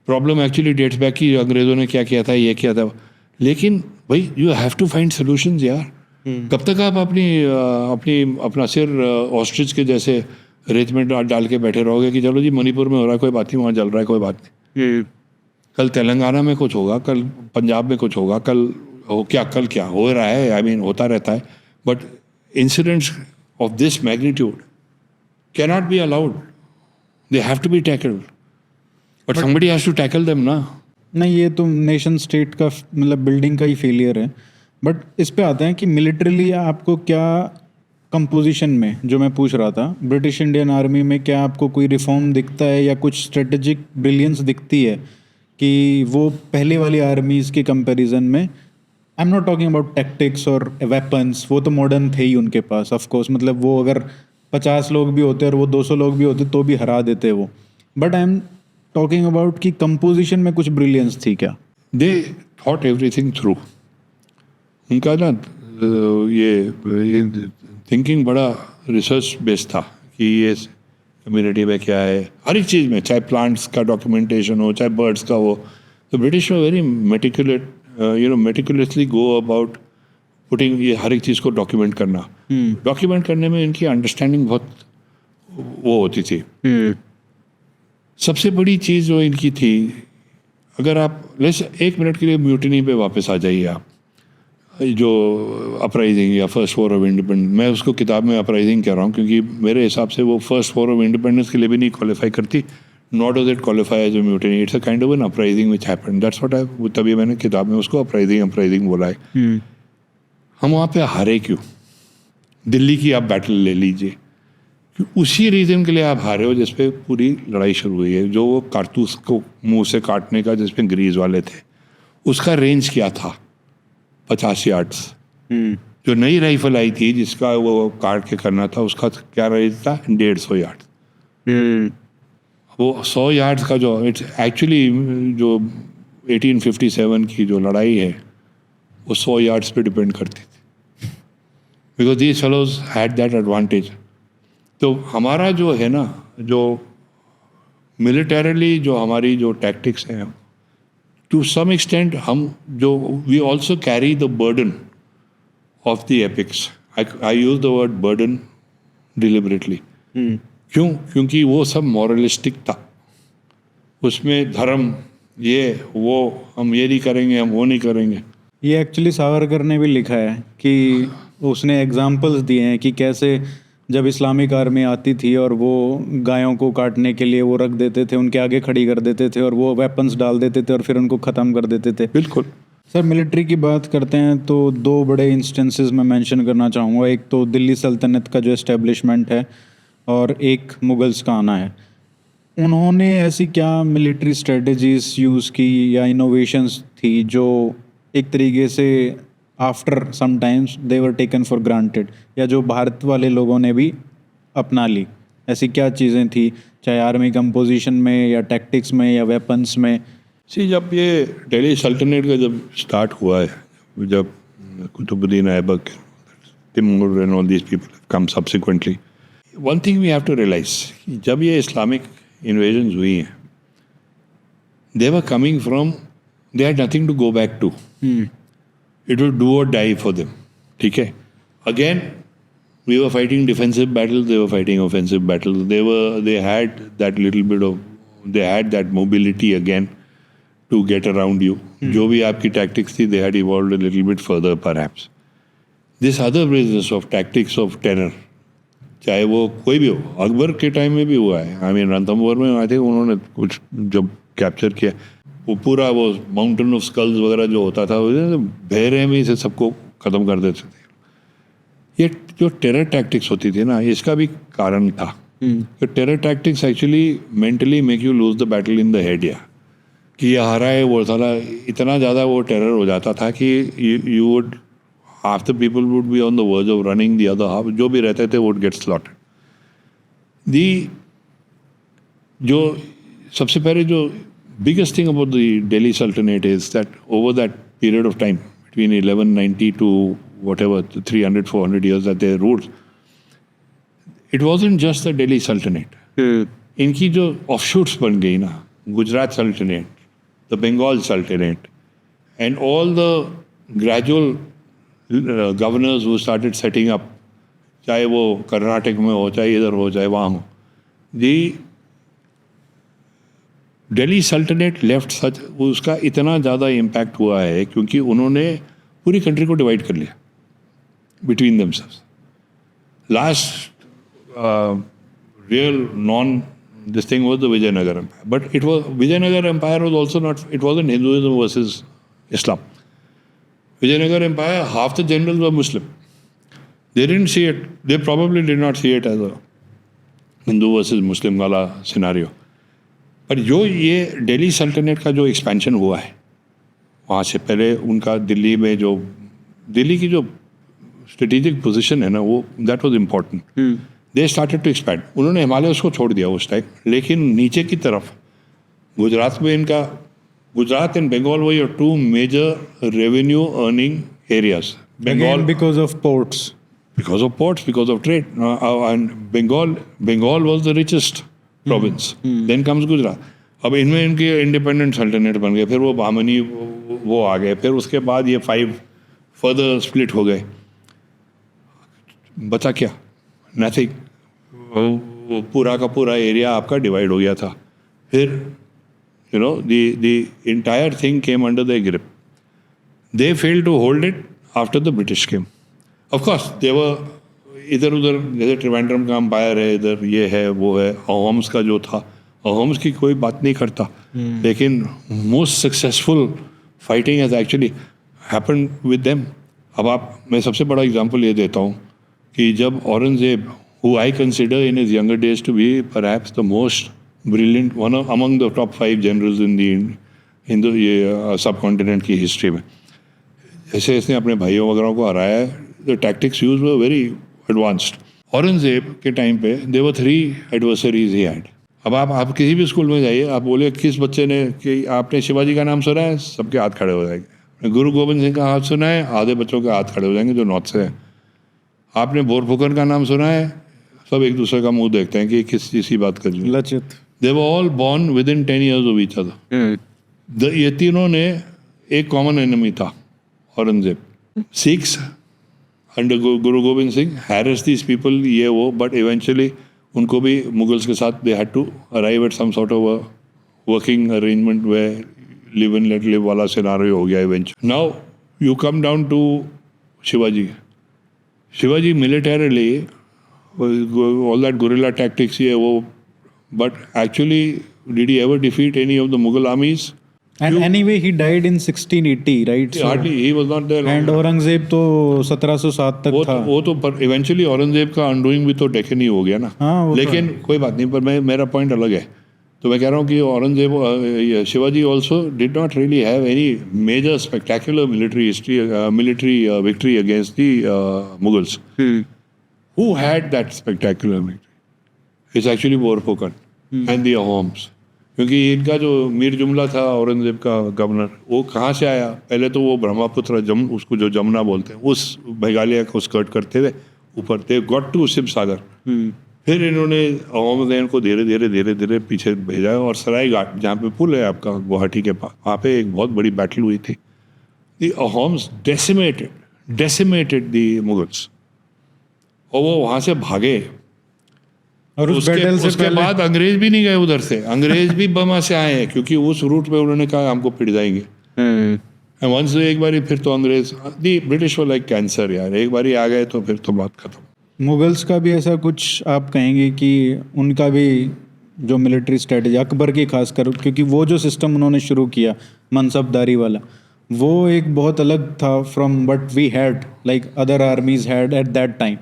प्रॉब्लम एक्चुअली डेट्स बैक कि अंग्रेज़ों ने क्या किया था, ये किया था. लेकिन भाई you have to find solutions यार. कब तक आप अपना सिर ऑस्ट्रिच के जैसे रेत में डाल के बैठे रहोगे कि चलो जी मणिपुर में हो रहा है, कोई बात नहीं, वहाँ जल रहा है, कोई बात नहीं. कल तेलंगाना में कुछ होगा, कल पंजाब में कुछ होगा, कल क्या हो रहा है. आई मीन होता रहता है. But incidents of this magnitude cannot be allowed. They have to be tackled, but somebody has to tackle them ना. नहीं, ये तो नेशन स्टेट का मतलब बिल्डिंग का ही फेलियर है. बट इस पे आते हैं कि मिलिट्रीली आपको क्या कंपोजिशन में, जो मैं पूछ रहा था, ब्रिटिश इंडियन आर्मी में क्या आपको कोई रिफॉर्म दिखता है या कुछ स्ट्रेटेजिक ब्रिलियंस दिखती है कि वो पहले वाली आर्मीज़ के कंपैरिजन में? आई am not talking about tactics और वेपन्स, वो तो मॉडर्न थे ही उनके पास ऑफ कोर्स. मतलब वो अगर 50 लोग भी होते और वो 200 लोग भी होते तो भी हरा देते वो. But I am talking about कि कंपोजिशन में कुछ ब्रिलियंस थी क्या? They thought everything through. उनका ना ये थिंकिंग बड़ा रिसर्च बेस्ड था कि ये कम्युनिटी में क्या है, हर एक चीज़ में, चाहे प्लांट्स का डॉक्यूमेंटेशन हो, चाहे बर्ड्स का हो. तो ब्रिटिश में very meticulously go about putting ये हर एक चीज़ को डॉक्यूमेंट करना. डॉक्यूमेंट करने में इनकी अंडरस्टैंडिंग बहुत वो होती थी. सबसे बड़ी चीज़ जो इनकी थी, अगर आप एक मिनट के लिए म्यूटिनी पे वापस आ जाइए, आप जो अपराइजिंग या फर्स्ट वॉर ऑफ इंडिपेंडेंस, मैं उसको किताब में अपराइजिंग कह रहा हूँ क्योंकि मेरे हिसाब से वो फर्स्ट वॉर ऑफ इंडिपेंडेंस के लिए भी नहीं क्वालिफाई करती. Not does it qualify as a mutiny. It's a kind of an uprising which happened. That's what I, तभी मैंने किताब में उसको अपराइजिंग बोला है. हम वहाँ पे हारे क्यों? दिल्ली की आप बैटल ले लीजिए, उसी रीज़न के लिए आप हारे हो जिसपे पूरी लड़ाई शुरू हुई है. जो वो कारतूस को मुंह से काटने का जिसपे ग्रीज वाले थे, उसका रेंज क्या था? 50 यार्ड्स. जो नई राइफल आई थी जिसका वो काट के करना था, उसका क्या रेंज था? 150 यार्ड. वो 100 यार्ड्स का जो इट्स एक्चुअली जो 1857 की जो लड़ाई है वो 100 यार्ड्स पे डिपेंड करती थी, because these fellows had that advantage. तो हमारा जो है ना, जो मिलिटरीली जो हमारी जो टैक्टिक्स हैं, टू सम एक्सटेंट हम जो we also carry the burden of the epics. I use the word burden deliberately. क्यों? क्योंकि वो सब मॉरलिस्टिक था, उसमें धर्म ये वो, हम ये नहीं करेंगे, हम वो नहीं करेंगे। ये एक्चुअली सावरकर ने भी लिखा है कि उसने एग्जाम्पल्स दिए हैं कि कैसे जब इस्लामिक आर्मी आती थी और वो गायों को काटने के लिए वो रख देते थे, उनके आगे खड़ी कर देते थे और वो वेपन्स डाल देते थे और फिर उनको ख़त्म कर देते थे। बिल्कुल। सर, मिलिट्री की बात करते हैं तो दो बड़े इंस्टेंसेस मैं मेंशन करना चाहूँगा। एक तो दिल्ली सल्तनत का जो एस्टेब्लिशमेंट है और एक मुगल्स का आना है। उन्होंने ऐसी क्या मिलिट्री स्ट्रेटजीज यूज़ की या इनोवेशंस थी जो एक तरीके से after some times they were taken for granted, या जो भारत वाले लोगों ने भी अपना ली? ऐसी क्या चीज़ें थी, चाहे आर्मी कंपोजिशन में या टैक्टिक्स में या वेपन्स में? जब ये दिल्ली सल्तनत का जब स्टार्ट हुआ है, जब Qutbuddin Aibak, Timur and all these people come subsequently, one thing we have to realise, जब ये इस्लामिक इन्वेजन्स हुई हैं, they were coming from, they had nothing to go back to. It was do or die for them. ठीक है? Again, we were fighting defensive battles, they were fighting offensive battles. They had that little bit of, they had that mobility again to get around you. जो भी आपकी tactics थी, they had evolved a little bit further perhaps. This other business of tactics of terror, चाहे वो कोई भी हो, अकबर के टाइम में भी हुआ है। I mean, रणथंभौर में आए थे, उन्होंने कुछ जब कैप्चर किया, वो पूरा वो माउंटेन ऑफ स्कल्स वगैरह जो होता था, बहरे में से सबको ख़त्म कर देते थे। ये जो टेरर टैक्टिक्स होती थी ना, इसका भी कारण था कि terror tactics actually mentally make you lose the battle in the head, या कि ये हारा है वो साला, इतना ज़्यादा वो टेरर हो जाता था कि you would, half the people would be on the verge of running, the other half जो भी रहते थे वुड गेट स्लॉटेड। जो सबसे पहले जो biggest thing about the Delhi Sultanate is that over that period of time, between 1190 to whatever, 300, 400 years that they ruled, it wasn't just the Delhi Sultanate. इनकी जो offshoots बन गई ना, Gujarat Sultanate, the Bengal Sultanate, and all the gradual governors who started setting up, चाहे वो कर्नाटक में हो, चाहे इधर हो, चाहे वहाँ हो, दिल्ली सल्तनत लेफ्ट सच, उसका इतना ज़्यादा इम्पैक्ट हुआ है क्योंकि उन्होंने पूरी कंट्री को डिवाइड कर लिया between themselves. Last real known this thing was the Vijayanagara empire, but it was, Vijayanagara empire was also not, it wasn't Hinduism versus Islam. Vijayanagara empire, half the generals were Muslim, they didn't see it, they probably did not see it as a Hindu versus Muslim वाला scenario. पर जो ये दिल्ली सल्तनत का जो expansion हुआ है, वहाँ से पहले उनका दिल्ली में जो, दिल्ली की जो स्ट्रेटेजिक पोजीशन है ना, वो that was important. They started to expand. उन्होंने हिमालय को छोड़ दिया उस टाइम, लेकिन नीचे की तरफ गुजरात में इनका, Gujarat and Bengal were your two major revenue earning areas. Bengal because of ports, because of trade, and Bengal was the richest province. Then comes Gujarat. अब इनमें इनके इंडिपेंडेंट सल्तनत बन गए, फिर वो बामनी वो आ गए, फिर उसके बाद ये 5 फर्दर स्प्लिट हो गए। बचा क्या? नथिंग। वो पूरा का पूरा एरिया आपका डिवाइड हो गया था। फिर you know the entire thing came under the grip. They failed to hold it after the British came. Of course they were इधर उधर, जैसे त्रिवेंद्रम का अम्पायर है, इधर ये है वो है, अहोम्स का जो था, अहोम्स की कोई बात नहीं करता, लेकिन most successful fighting has actually happened with them. अब मैं सबसे बड़ा एग्जांपल ये देता हूँ कि जब Aurangzeb, who I consider in his younger days to be perhaps the most brilliant, one among the top 5 generals in the Hindu ये सब कॉन्टिनेंट की हिस्ट्री में, जैसे इसने अपने भाइयों वगैरह को हराया है, the tactics used were very advanced. Aurangzeb के टाइम पे देयर वर 3 एडवर्सरीज ही हैड। अब आप किसी भी स्कूल में जाइए, आप बोले किस बच्चे ने कि आपने शिवाजी का नाम सुना है, सबके हाथ खड़े हो जाएंगे। गुरु गोविंद सिंह का हाथ सुना है, आधे बच्चों के हाथ खड़े हो जाएंगे जो नॉर्थ से हैं। आपने बोरफुकन का नाम सुना है, सब एक दूसरे का मुंह देखते हैं कि किस चीज़ की बात कर रही है। Lachit. They were all born within 10 years of each other. ये तीनों ने एक कॉमन एनिमी था, Aurangzeb. Sikhs under Guru Gobind Singh harass these people, ये वो, बट इवेंचुअली उनको भी मुगल्स के साथ they had to arrive at some sort of working arrangement way live and let live वाला सिनारियो हो गया eventually. Now you come down to Shivaji. Shivaji militarily all that guerrilla tactics ये वो, but actually did he ever defeat any of the Mughal armies? And anyway, he died in 1680, right? So, Hardly, he was not there. and Aurangzeb तो 1707 तक था। वो तो पर eventually Aurangzeb का undoing भी तो डेक्कन ही हो गया ना। हाँ, वो लेकिन कोई बात नहीं, पर मेरा पॉइंट अलग है। तो मैं कह रहा हूँ कि Aurangzeb, Shivaji also did not really have any major spectacular military victory against the Mughals. Who had that spectacular victory is actually Borphukan and the Ahoms. क्योंकि इनका जो मीर जुमला था औरंगजेब का गवर्नर, वो कहाँ से आया? पहले तो वो ब्रह्मपुत्र उसको जो जमुना बोलते हैं, उस मेघालय को स्कर्ट करते हुए ऊपर दे गॉट टू शिव सागर। फिर इन्होंने अहोमदेन को धीरे धीरे धीरे धीरे पीछे भेजा, और सराय घाट जहाँ पे पुल है आपका गुवाहाटी के पास, वहाँ पे एक बहुत बड़ी बैटल हुई थी। The Ahoms decimated the Mughals, और वो वहाँ से भागे। और उस बैटल से उसके बाद अंग्रेज भी नहीं गए उधर से, अंग्रेज भी बर्मा से आए हैं, क्योंकि उस रूट पे उन्होंने कहा हमको पिट जाएंगे। वंस एक बारी फिर तो अंग्रेज, दी ब्रिटिश वो लाइक कैंसर यार, एक बारी आ गए तो फिर तो बात खत्म। मुगल्स का भी ऐसा कुछ आप कहेंगे कि उनका भी जो मिलिट्री स्ट्रेटजी, अकबर की खासकर, क्योंकि वो जो सिस्टम उन्होंने शुरू किया मनसबदारी वाला, वो एक बहुत अलग था from what we had, like other armies had at that time.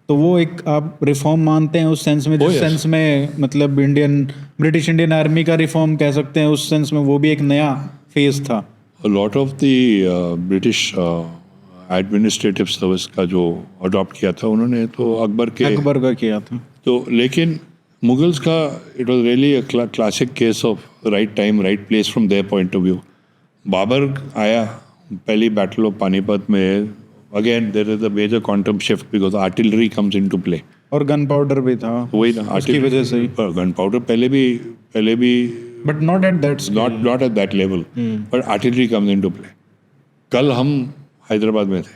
तो वो एक आप रिफॉर्म मानते हैं उस सेंस में, जिस सेंस में मतलब ब्रिटिश इंडियन आर्मी का रिफॉर्म कह सकते हैं, उस सेंस में वो भी एक नया फेज था। A lot of the British administrative service का जो अडॉप्ट किया था उन्होंने, तो अकबर का किया था। तो लेकिन मुगल्स का it was really a classic case of right time right place from their point of view. Babur आया पहली बैटल ऑफ पानीपत में, again there is a major quantum shift because artillery comes into play, और गन पाउडर भी था वही ना, उसकी वजह से ही। गन पाउडर पहले भी but not at that level, but artillery comes into play. कल हम हैदराबाद में थे,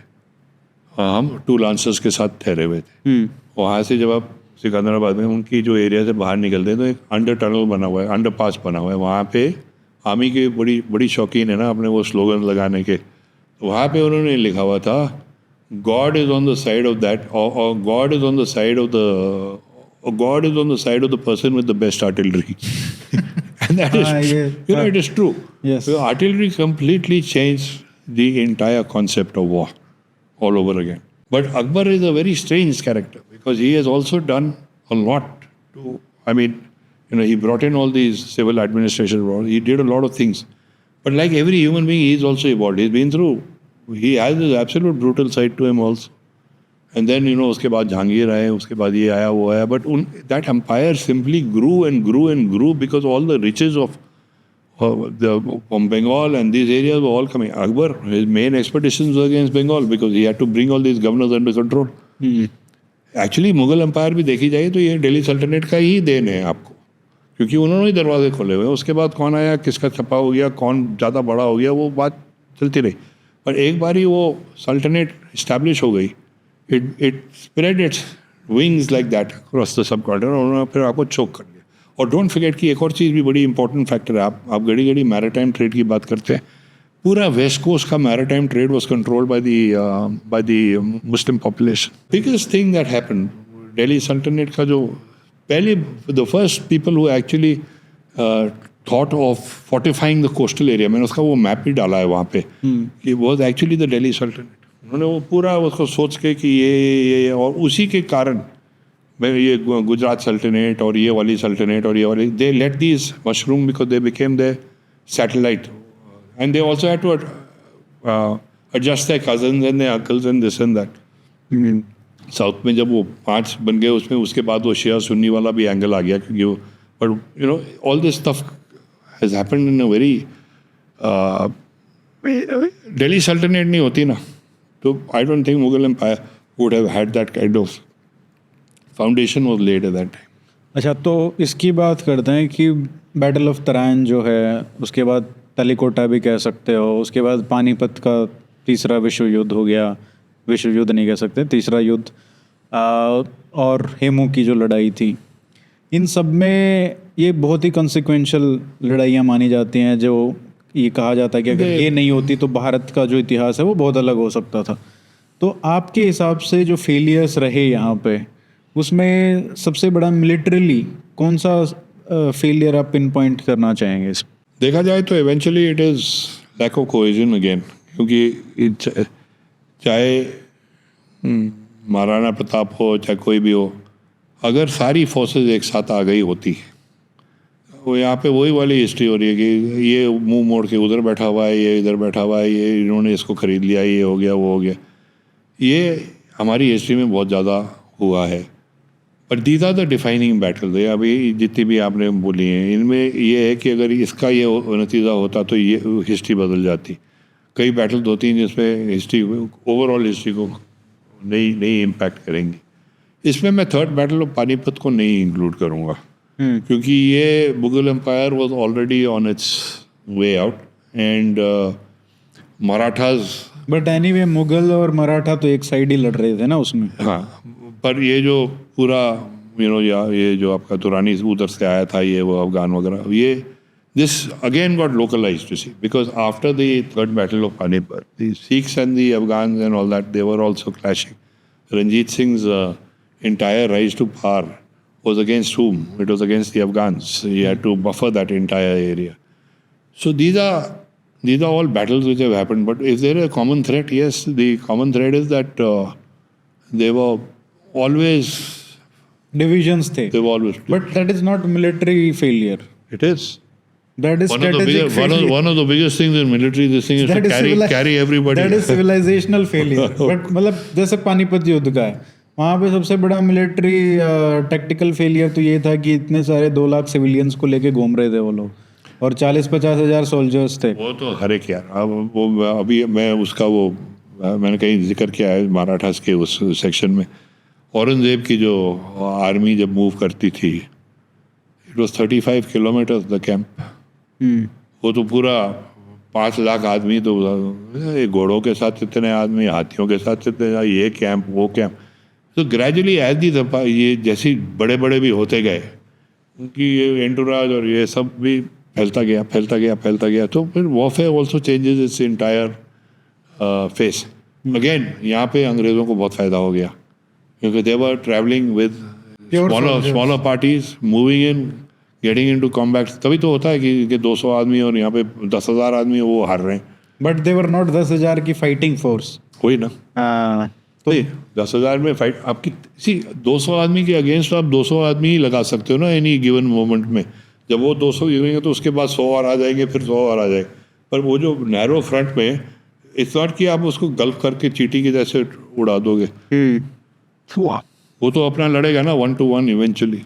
हम 2 लांसर्स के साथ ठहरे हुए थे। वहाँ से जब आप सिकंदराबाद में उनकी जो एरिया से बाहर निकलते हैं तो एक अंडर टनल बना हुआ है, अंडर पास बना हुआ है। वहाँ पे आर्मी के बड़ी शौकीन है ना अपने वो स्लोगन लगाने के। तो वहाँ पे उन्होंने लिखा हुआ था, God is on the side of that, or God is on the side of the, or God is on the side of the person with the best artillery. And that is, it is true. Yes. So artillery completely changed the entire concept of war all over again. But Akbar is a very strange character because he has also done a lot to, I mean, he brought in all these civil administration, he did a lot of things. But like every human being, he is also evolved. He's been through, he has this absolute brutal side to him also. And then, उसके बाद जहांगीर आए, उसके बाद ये आया वो आया, but that empire simply grew and grew and grew because all the riches of from Bengal and these areas were all coming. Akbar, his main expeditions were against Bengal because he had to bring all these governors under control. Actually, Mughal empire भी देखी जाए तो ये दिल्ली सल्तनत का ही then है आपको, क्योंकि उन्होंने ही दरवाजे खोले हुए। उसके बाद कौन आया, किसका छपा हो गया, कौन ज़्यादा बड़ा हो गया, वो बात चलती रही। पर एक बार ही वो सल्तनत इस्टेब्लिश हो गई, it spread its wings like that across the sub continent, और उन्होंने फिर आपको चोक कर दिया। और डोंट फॉरगेट कि एक और चीज़ भी बड़ी इंपॉर्टेंट फैक्टर है, आप घड़ी घड़ी मैरीटाइम ट्रेड की बात करते हैं, पूरा वेस्ट कोस्ट का maritime trade was controlled by the Muslim population. Biggest thing that happened, Delhi सल्तनत का जो पहले the first people who actually thought of fortifying the coastal area, मैंने उसका वो मैप ही डाला है वहाँ पे, कि वॉज एक्चुअली द दिल्ली सल्तनत। उन्होंने वो पूरा उसको सोच के कि ये और उसी के कारण ये गुजरात सल्तनत और ये वाली सल्तनत और ये वाली, they let these mushroom because they became the satellite, and they also had to adjust their cousins and their uncles and this and that. South में जब वो 5 बन गए उसमें, उसके बाद वो शिया सुन्नी वाला भी एंगल आ गया, क्योंकि वो But all this stuff has happened in a very Delhi Sultanate नहीं होती ना, तो I don't think Mughal Empire would have had that kind of foundation was laid at that time. अच्छा, तो इसकी बात करते हैं कि बैटल ऑफ तराइन जो है, उसके बाद तलीकोटा भी कह सकते हो, उसके बाद पानीपत का तीसरा विश्व युद्ध हो गया, विश्व युद्ध नहीं कह सकते, तीसरा युद्ध, और हेमू की जो लड़ाई थी, इन सब में ये बहुत ही कॉन्सिक्वेंशियल लड़ाइयाँ मानी जाती हैं, जो ये कहा जाता है कि अगर ये नहीं होती तो भारत का जो इतिहास है वो बहुत अलग हो सकता था। तो आपके हिसाब से जो फेलियर्स रहे यहाँ पे, उसमें सबसे बड़ा मिलिट्रीली कौन सा फेलियर आप पिन पॉइंट करना चाहेंगे? देखा जाए तो eventually it is lack of cohesion again, क्योंकि चाहे महाराणा प्रताप हो, चाहे कोई भी हो, अगर सारी फोर्सेस एक साथ आ गई होती, वो यहाँ पे वही वाली हिस्ट्री हो रही है कि ये मुंह मोड़ के उधर बैठा हुआ है, ये इधर बैठा हुआ है, ये इन्होंने इसको ख़रीद लिया, ये हो गया, वो हो गया। ये हमारी हिस्ट्री में बहुत ज़्यादा हुआ है। But these are the defining battle. अभी जितनी भी आपने बोली हैं, इनमें ये है कि अगर इसका ये नतीजा होता तो ये हिस्ट्री बदल जाती। कई बैटल्स होती हैं जिसमें हिस्ट्री, ओवरऑल हिस्ट्री को नई इम्पैक्ट करेंगी। इसमें मैं थर्ड बैटल ऑफ पानीपत को नहीं इंक्लूड करूँगा, क्योंकि ये Mughal empire was already on its way out and Marathas. But anyway Mughal और मराठा तो एक साइड ही लड़ रहे थे ना उसमें। हाँ, पर ये जो पूरा ये जो आपका दुरानी उधर से आया था, ये वो अफगान वगैरह, ये this again got localised, you see, because after the third battle of Panipat the Sikhs and the Afghan and all that, they were also clashing. Ranjit Singh's entire rise to power was against whom? It was against the Afghans. He had to buffer that entire area. So these are all battles which have happened. But is there a common threat? Yes, the common threat is that they were always divisions थे. They were always. But that is not military failure. It is. That is strategic failure. One of the biggest things in military, this thing is That to carry everybody. That is civilizational failure. But मतलब जैसे पानीपत युद्ध का है, वहाँ पे सबसे बड़ा military tactical failure तो ये था कि इतने सारे 2 लाख सिविलियंस को लेके घूम रहे थे वो लोग, और 40-50 हज़ार सोल्जर्स थे। वो तो हर एक यार, अब वो अभी मैं उसका वो मैंने कहीं जिक्र किया है मराठास के उस सेक्शन में। औरंगजेब की जो आर्मी जब मूव करती थी, it was 35 kilometres the camp. वो तो पूरा 5 लाख आदमी, तो घोड़ों के साथ इतने आदमी, हाथियों के साथ इतने, ये कैंप वो कैंप। तो ग्रेजुअली एज दी ये जैसे बड़े बड़े भी होते गए, उनकी ये एंटुराज और ये सब भी फैलता गया, तो फिर warfare also changes its entire face. Again यहाँ पे अंग्रेज़ों को बहुत फ़ायदा हो गया, क्योंकि they were travelling with smaller parties moving in, getting into combat. तभी तो होता है कि 200 आदमी और यहाँ पे 10,000 आदमी वो हार रहे हैं। बट दे वर नॉट 10,000 की फाइटिंग फोर्स। वही ना, तो 10,000 में फाइट आपकी 200 आदमी के अगेंस्ट आप 200 आदमी ही लगा सकते हो ना एनी गिवन मोमेंट में। जब वो 200 गिरेंगे तो उसके बाद 100 और आ जाएंगे, फिर 100 और आ जाएंगे। पर वो जो नैरो फ्रंट में, इट्स नॉट कि आप उसको गल्फ करके चींटी के जैसे उड़ा दोगे। वो तो अपना लड़ेगा ना 1 to 1 इवेंचुअली।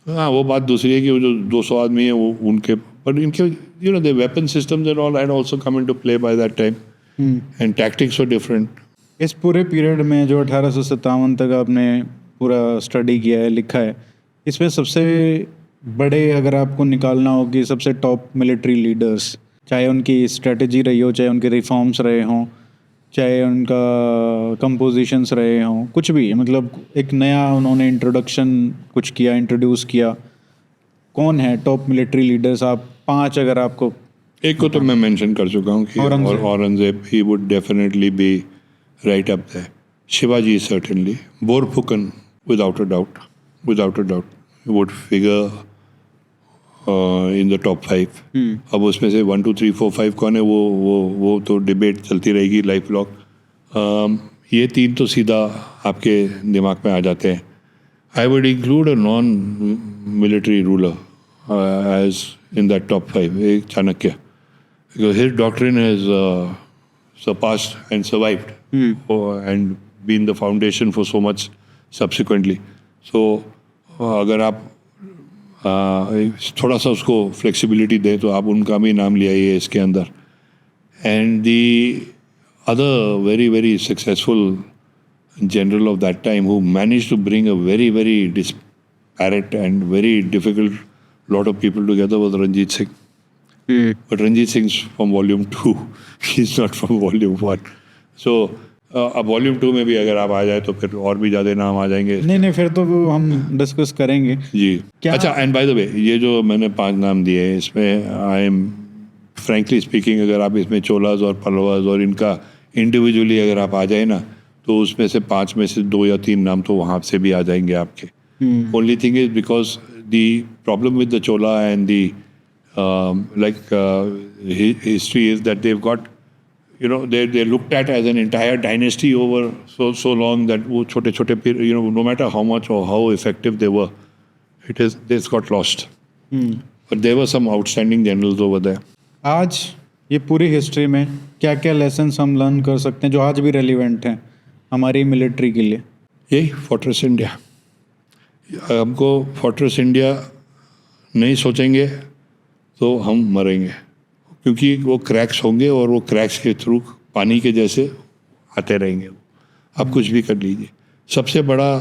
हाँ, वो बात दूसरी है कि वो जो 200 आदमी है वो उनके, पर इनके the weapon systems and all had also come into play by that time and tactics were different. इस पूरे पीरियड में जो 1857 तक आपने पूरा स्टडी किया है, लिखा है, इसमें सबसे बड़े अगर आपको निकालना हो कि सबसे टॉप मिलिट्री लीडर्स, चाहे उनकी स्ट्रेटजी रही हो, चाहे उनके रिफॉर्म्स रहे हों, चाहे उनका कंपोजिशंस रहे हों, कुछ भी, मतलब एक नया उन्होंने कुछ किया, इंट्रोड्यूस किया, कौन है टॉप मिलिट्री लीडर्स? आप 5 अगर आपको। एक को तो मैं मेंशन कर चुका हूँ कि Aurangzeb, he would definitely be right up there. Shivaji certainly. Borphukan, without a doubt, would figure in the top 5. अब उसमें से 1, 2, 3, 4, 5 कौन है, वो तो डिबेट चलती रहेगी लाइफ लॉन्ग। ये 3 तो सीधा आपके दिमाग में आ जाते हैं। I would include a non-military ruler as in that top 5. एक Chanakya, because his doctrine has surpassed and survived and been the foundation for so much subsequently. So अगर आप थोड़ा सा उसको फ्लेक्सिबिलिटी दे तो आप उनका भी नाम ले आइए इसके अंदर. And the other very very successful general of that time who managed to bring a very very disparate and very difficult lot of people together was Ranjit Singh. But Ranjit Singh's from volume 2. He's not from volume 1. So अब volume 2 में भी अगर आप आ जाए तो फिर और भी ज़्यादा नाम आ जाएंगे. नहीं फिर तो वो हम डिस्कस करेंगे जी. क्या? अच्छा, एंड बाय द वे ये जो मैंने 5 नाम दिए हैं इसमें आई एम फ्रैंकली स्पीकिंग अगर आप इसमें चोलाज और पल्लवाज और इनका इंडिविजुअली अगर आप आ जाए ना तो उसमें से 5 में से 2 या 3 नाम तो वहाँ से भी आ जाएंगे आपके. Only thing is because the problem with the Chola and the history is that they've got they looked at as an entire dynasty over so long that वो छोटे छोटे no matter how much or how effective they were, this got lost. But there were some outstanding generals over there. आज ये पूरी history में क्या क्या lessons हम लर्न कर सकते हैं जो आज भी रेलिवेंट हैं हमारी मिलिट्री के लिए? यही फोर्ट्रेस इंडिया. हमको फोर्ट्रेस इंडिया नहीं सोचेंगे तो हम मरेंगे, क्योंकि वो क्रैक्स होंगे और वो क्रैक्स के थ्रू पानी के जैसे आते रहेंगे. आप कुछ भी कर लीजिए. सबसे बड़ा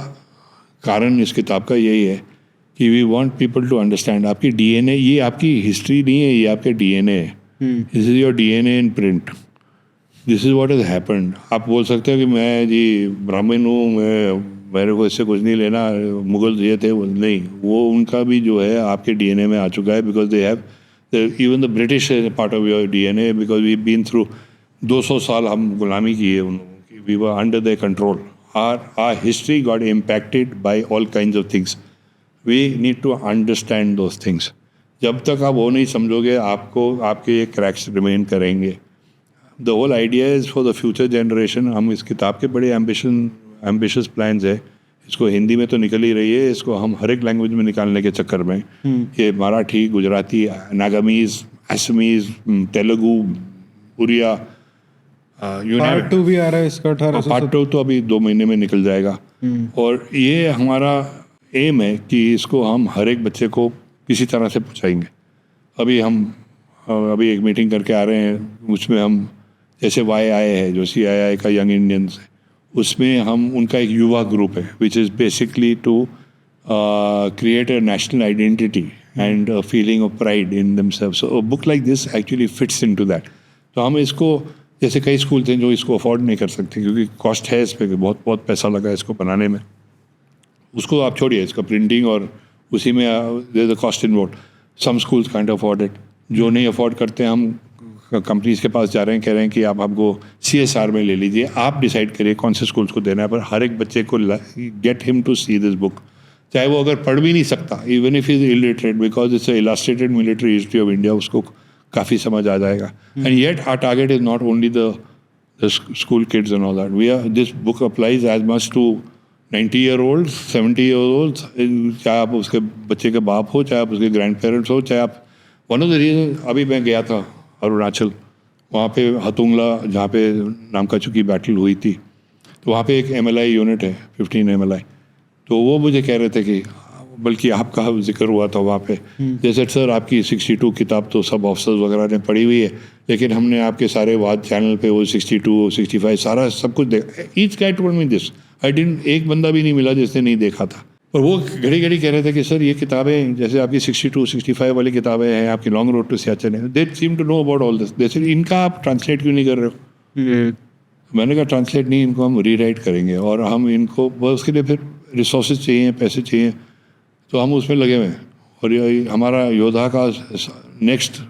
कारण इस किताब का यही है कि we want people to understand आपकी डीएनए. ये आपकी हिस्ट्री नहीं है, ये आपके डीएनए है. This is your DNA in print. This is what has happened. आप बोल सकते हो कि मैं जी ब्राह्मण हूँ, मेरे को इससे कुछ नहीं लेना, मुगल ये थे, नहीं. वो उनका भी जो है आपके डीएनए में आ चुका है. Because they have even the British is a part of your DNA because we've been through 200 साल हम गुलामी की है उन लोगों की. We were under their control. Our history got impacted by all kinds of things. We need to understand those things. जब तक आप वो नहीं समझोगे आपको आपके ये क्रैक्स रिमेन करेंगे. The whole idea is for the future generation. हम इस किताब के बड़े ambitious plans है. इसको हिंदी में तो निकल ही रही है, इसको हम हर एक लैंग्वेज में निकालने के चक्कर में ये मराठी, गुजराती, नागामीज, असमीज, तेलुगु, उड़िया, पार्ट 2 भी आ रहा है इसका 18 से. पार्ट 2 तो अभी 2 महीने में निकल जाएगा. और ये हमारा एम है कि इसको हम हर एक बच्चे को किसी तरह से पहुँचाएंगे. अभी एक मीटिंग करके आ रहे हैं, उसमें हम जैसे YI है जो CII का यंग इंडियंस है, उसमें हम उनका एक युवा ग्रुप है which is basically to create a national identity and a feeling of pride in themselves. So a book like this actually fits into that. तो हम इसको, जैसे कई स्कूल थे जो इसको अफोर्ड नहीं कर सकते क्योंकि कॉस्ट है इस पर, बहुत पैसा लगा इसको बनाने में. उसको आप छोड़िए, इसका प्रिंटिंग और उसी में there the cost involved. Some schools can't afford it. जो नहीं अफोर्ड करते हम कंपनीज के पास जा रहे हैं, कह रहे हैं कि आप हमको CSR में ले लीजिए, आप डिसाइड करिए कौन से स्कूल्स को देना है. पर हर एक बच्चे को get him to see this book, चाहे वो अगर पढ़ भी नहीं सकता, even if is illiterate, because it's illustrated military history of India, उसको काफ़ी समझ आ जाएगा. And yet our target is not only the school kids and all that. We are this book applies as much to 90-year-olds, 70-year-olds, चाहे आप उसके बच्चे के बाप हो, चाहे आप उसके ग्रैंड पेरेंट्स हो, चाहे आप. वन ऑफ द रीजन, अभी मैं गया था अरुणाचल, वहाँ पे हतुंगला जहाँ पे नामकाचू बैटल हुई थी, तो वहाँ पे एक MLI यूनिट है, 15 MLI. तो वो मुझे कह रहे थे कि बल्कि आपका जिक्र हुआ था वहाँ पे, जैसे सर आपकी 62 किताब तो सब ऑफिसर्स वगैरह ने पढ़ी हुई है, लेकिन हमने आपके सारे वाद चैनल पे वो 62, 65 सारा सब कुछ देखा. Each guy told me this. I didn't, एक बंदा भी नहीं मिला जिसने नहीं देखा था. पर वो घड़ी घड़ी कह रहे थे कि सर ये किताबें जैसे आपकी 62, 65 वाली किताबें हैं, आपकी लॉन्ग रोड टू सियाचिन है, they seem to know about all this. जैसे इनका आप ट्रांसलेट क्यों नहीं कर रहे हो? मैंने कहा ट्रांसलेट नहीं, इनको हम रीराइट करेंगे और हम इनको बस उसके लिए फिर रिसोर्सेज चाहिए, पैसे चाहिए, तो हम उसमें लगे हुए हैं. और ये हमारा योद्धा का next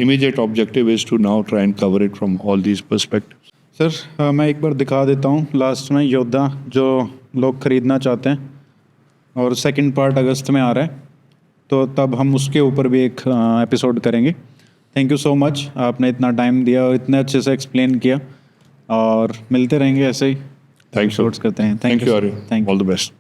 immediate objective is to now try and cover it from all these perspective. Sir मैं एक बार दिखा देता हूँ लास्ट में योद्धा, जो लोग ख़रीदना चाहते हैं, और सेकंड पार्ट अगस्त में आ रहा है, तो तब हम उसके ऊपर भी एक एपिसोड करेंगे. थैंक यू सो मच, आपने इतना टाइम दिया और इतने अच्छे से एक्सप्लेन किया, और मिलते रहेंगे ऐसे ही. Thank you. करते हैं. Thank you. All the best.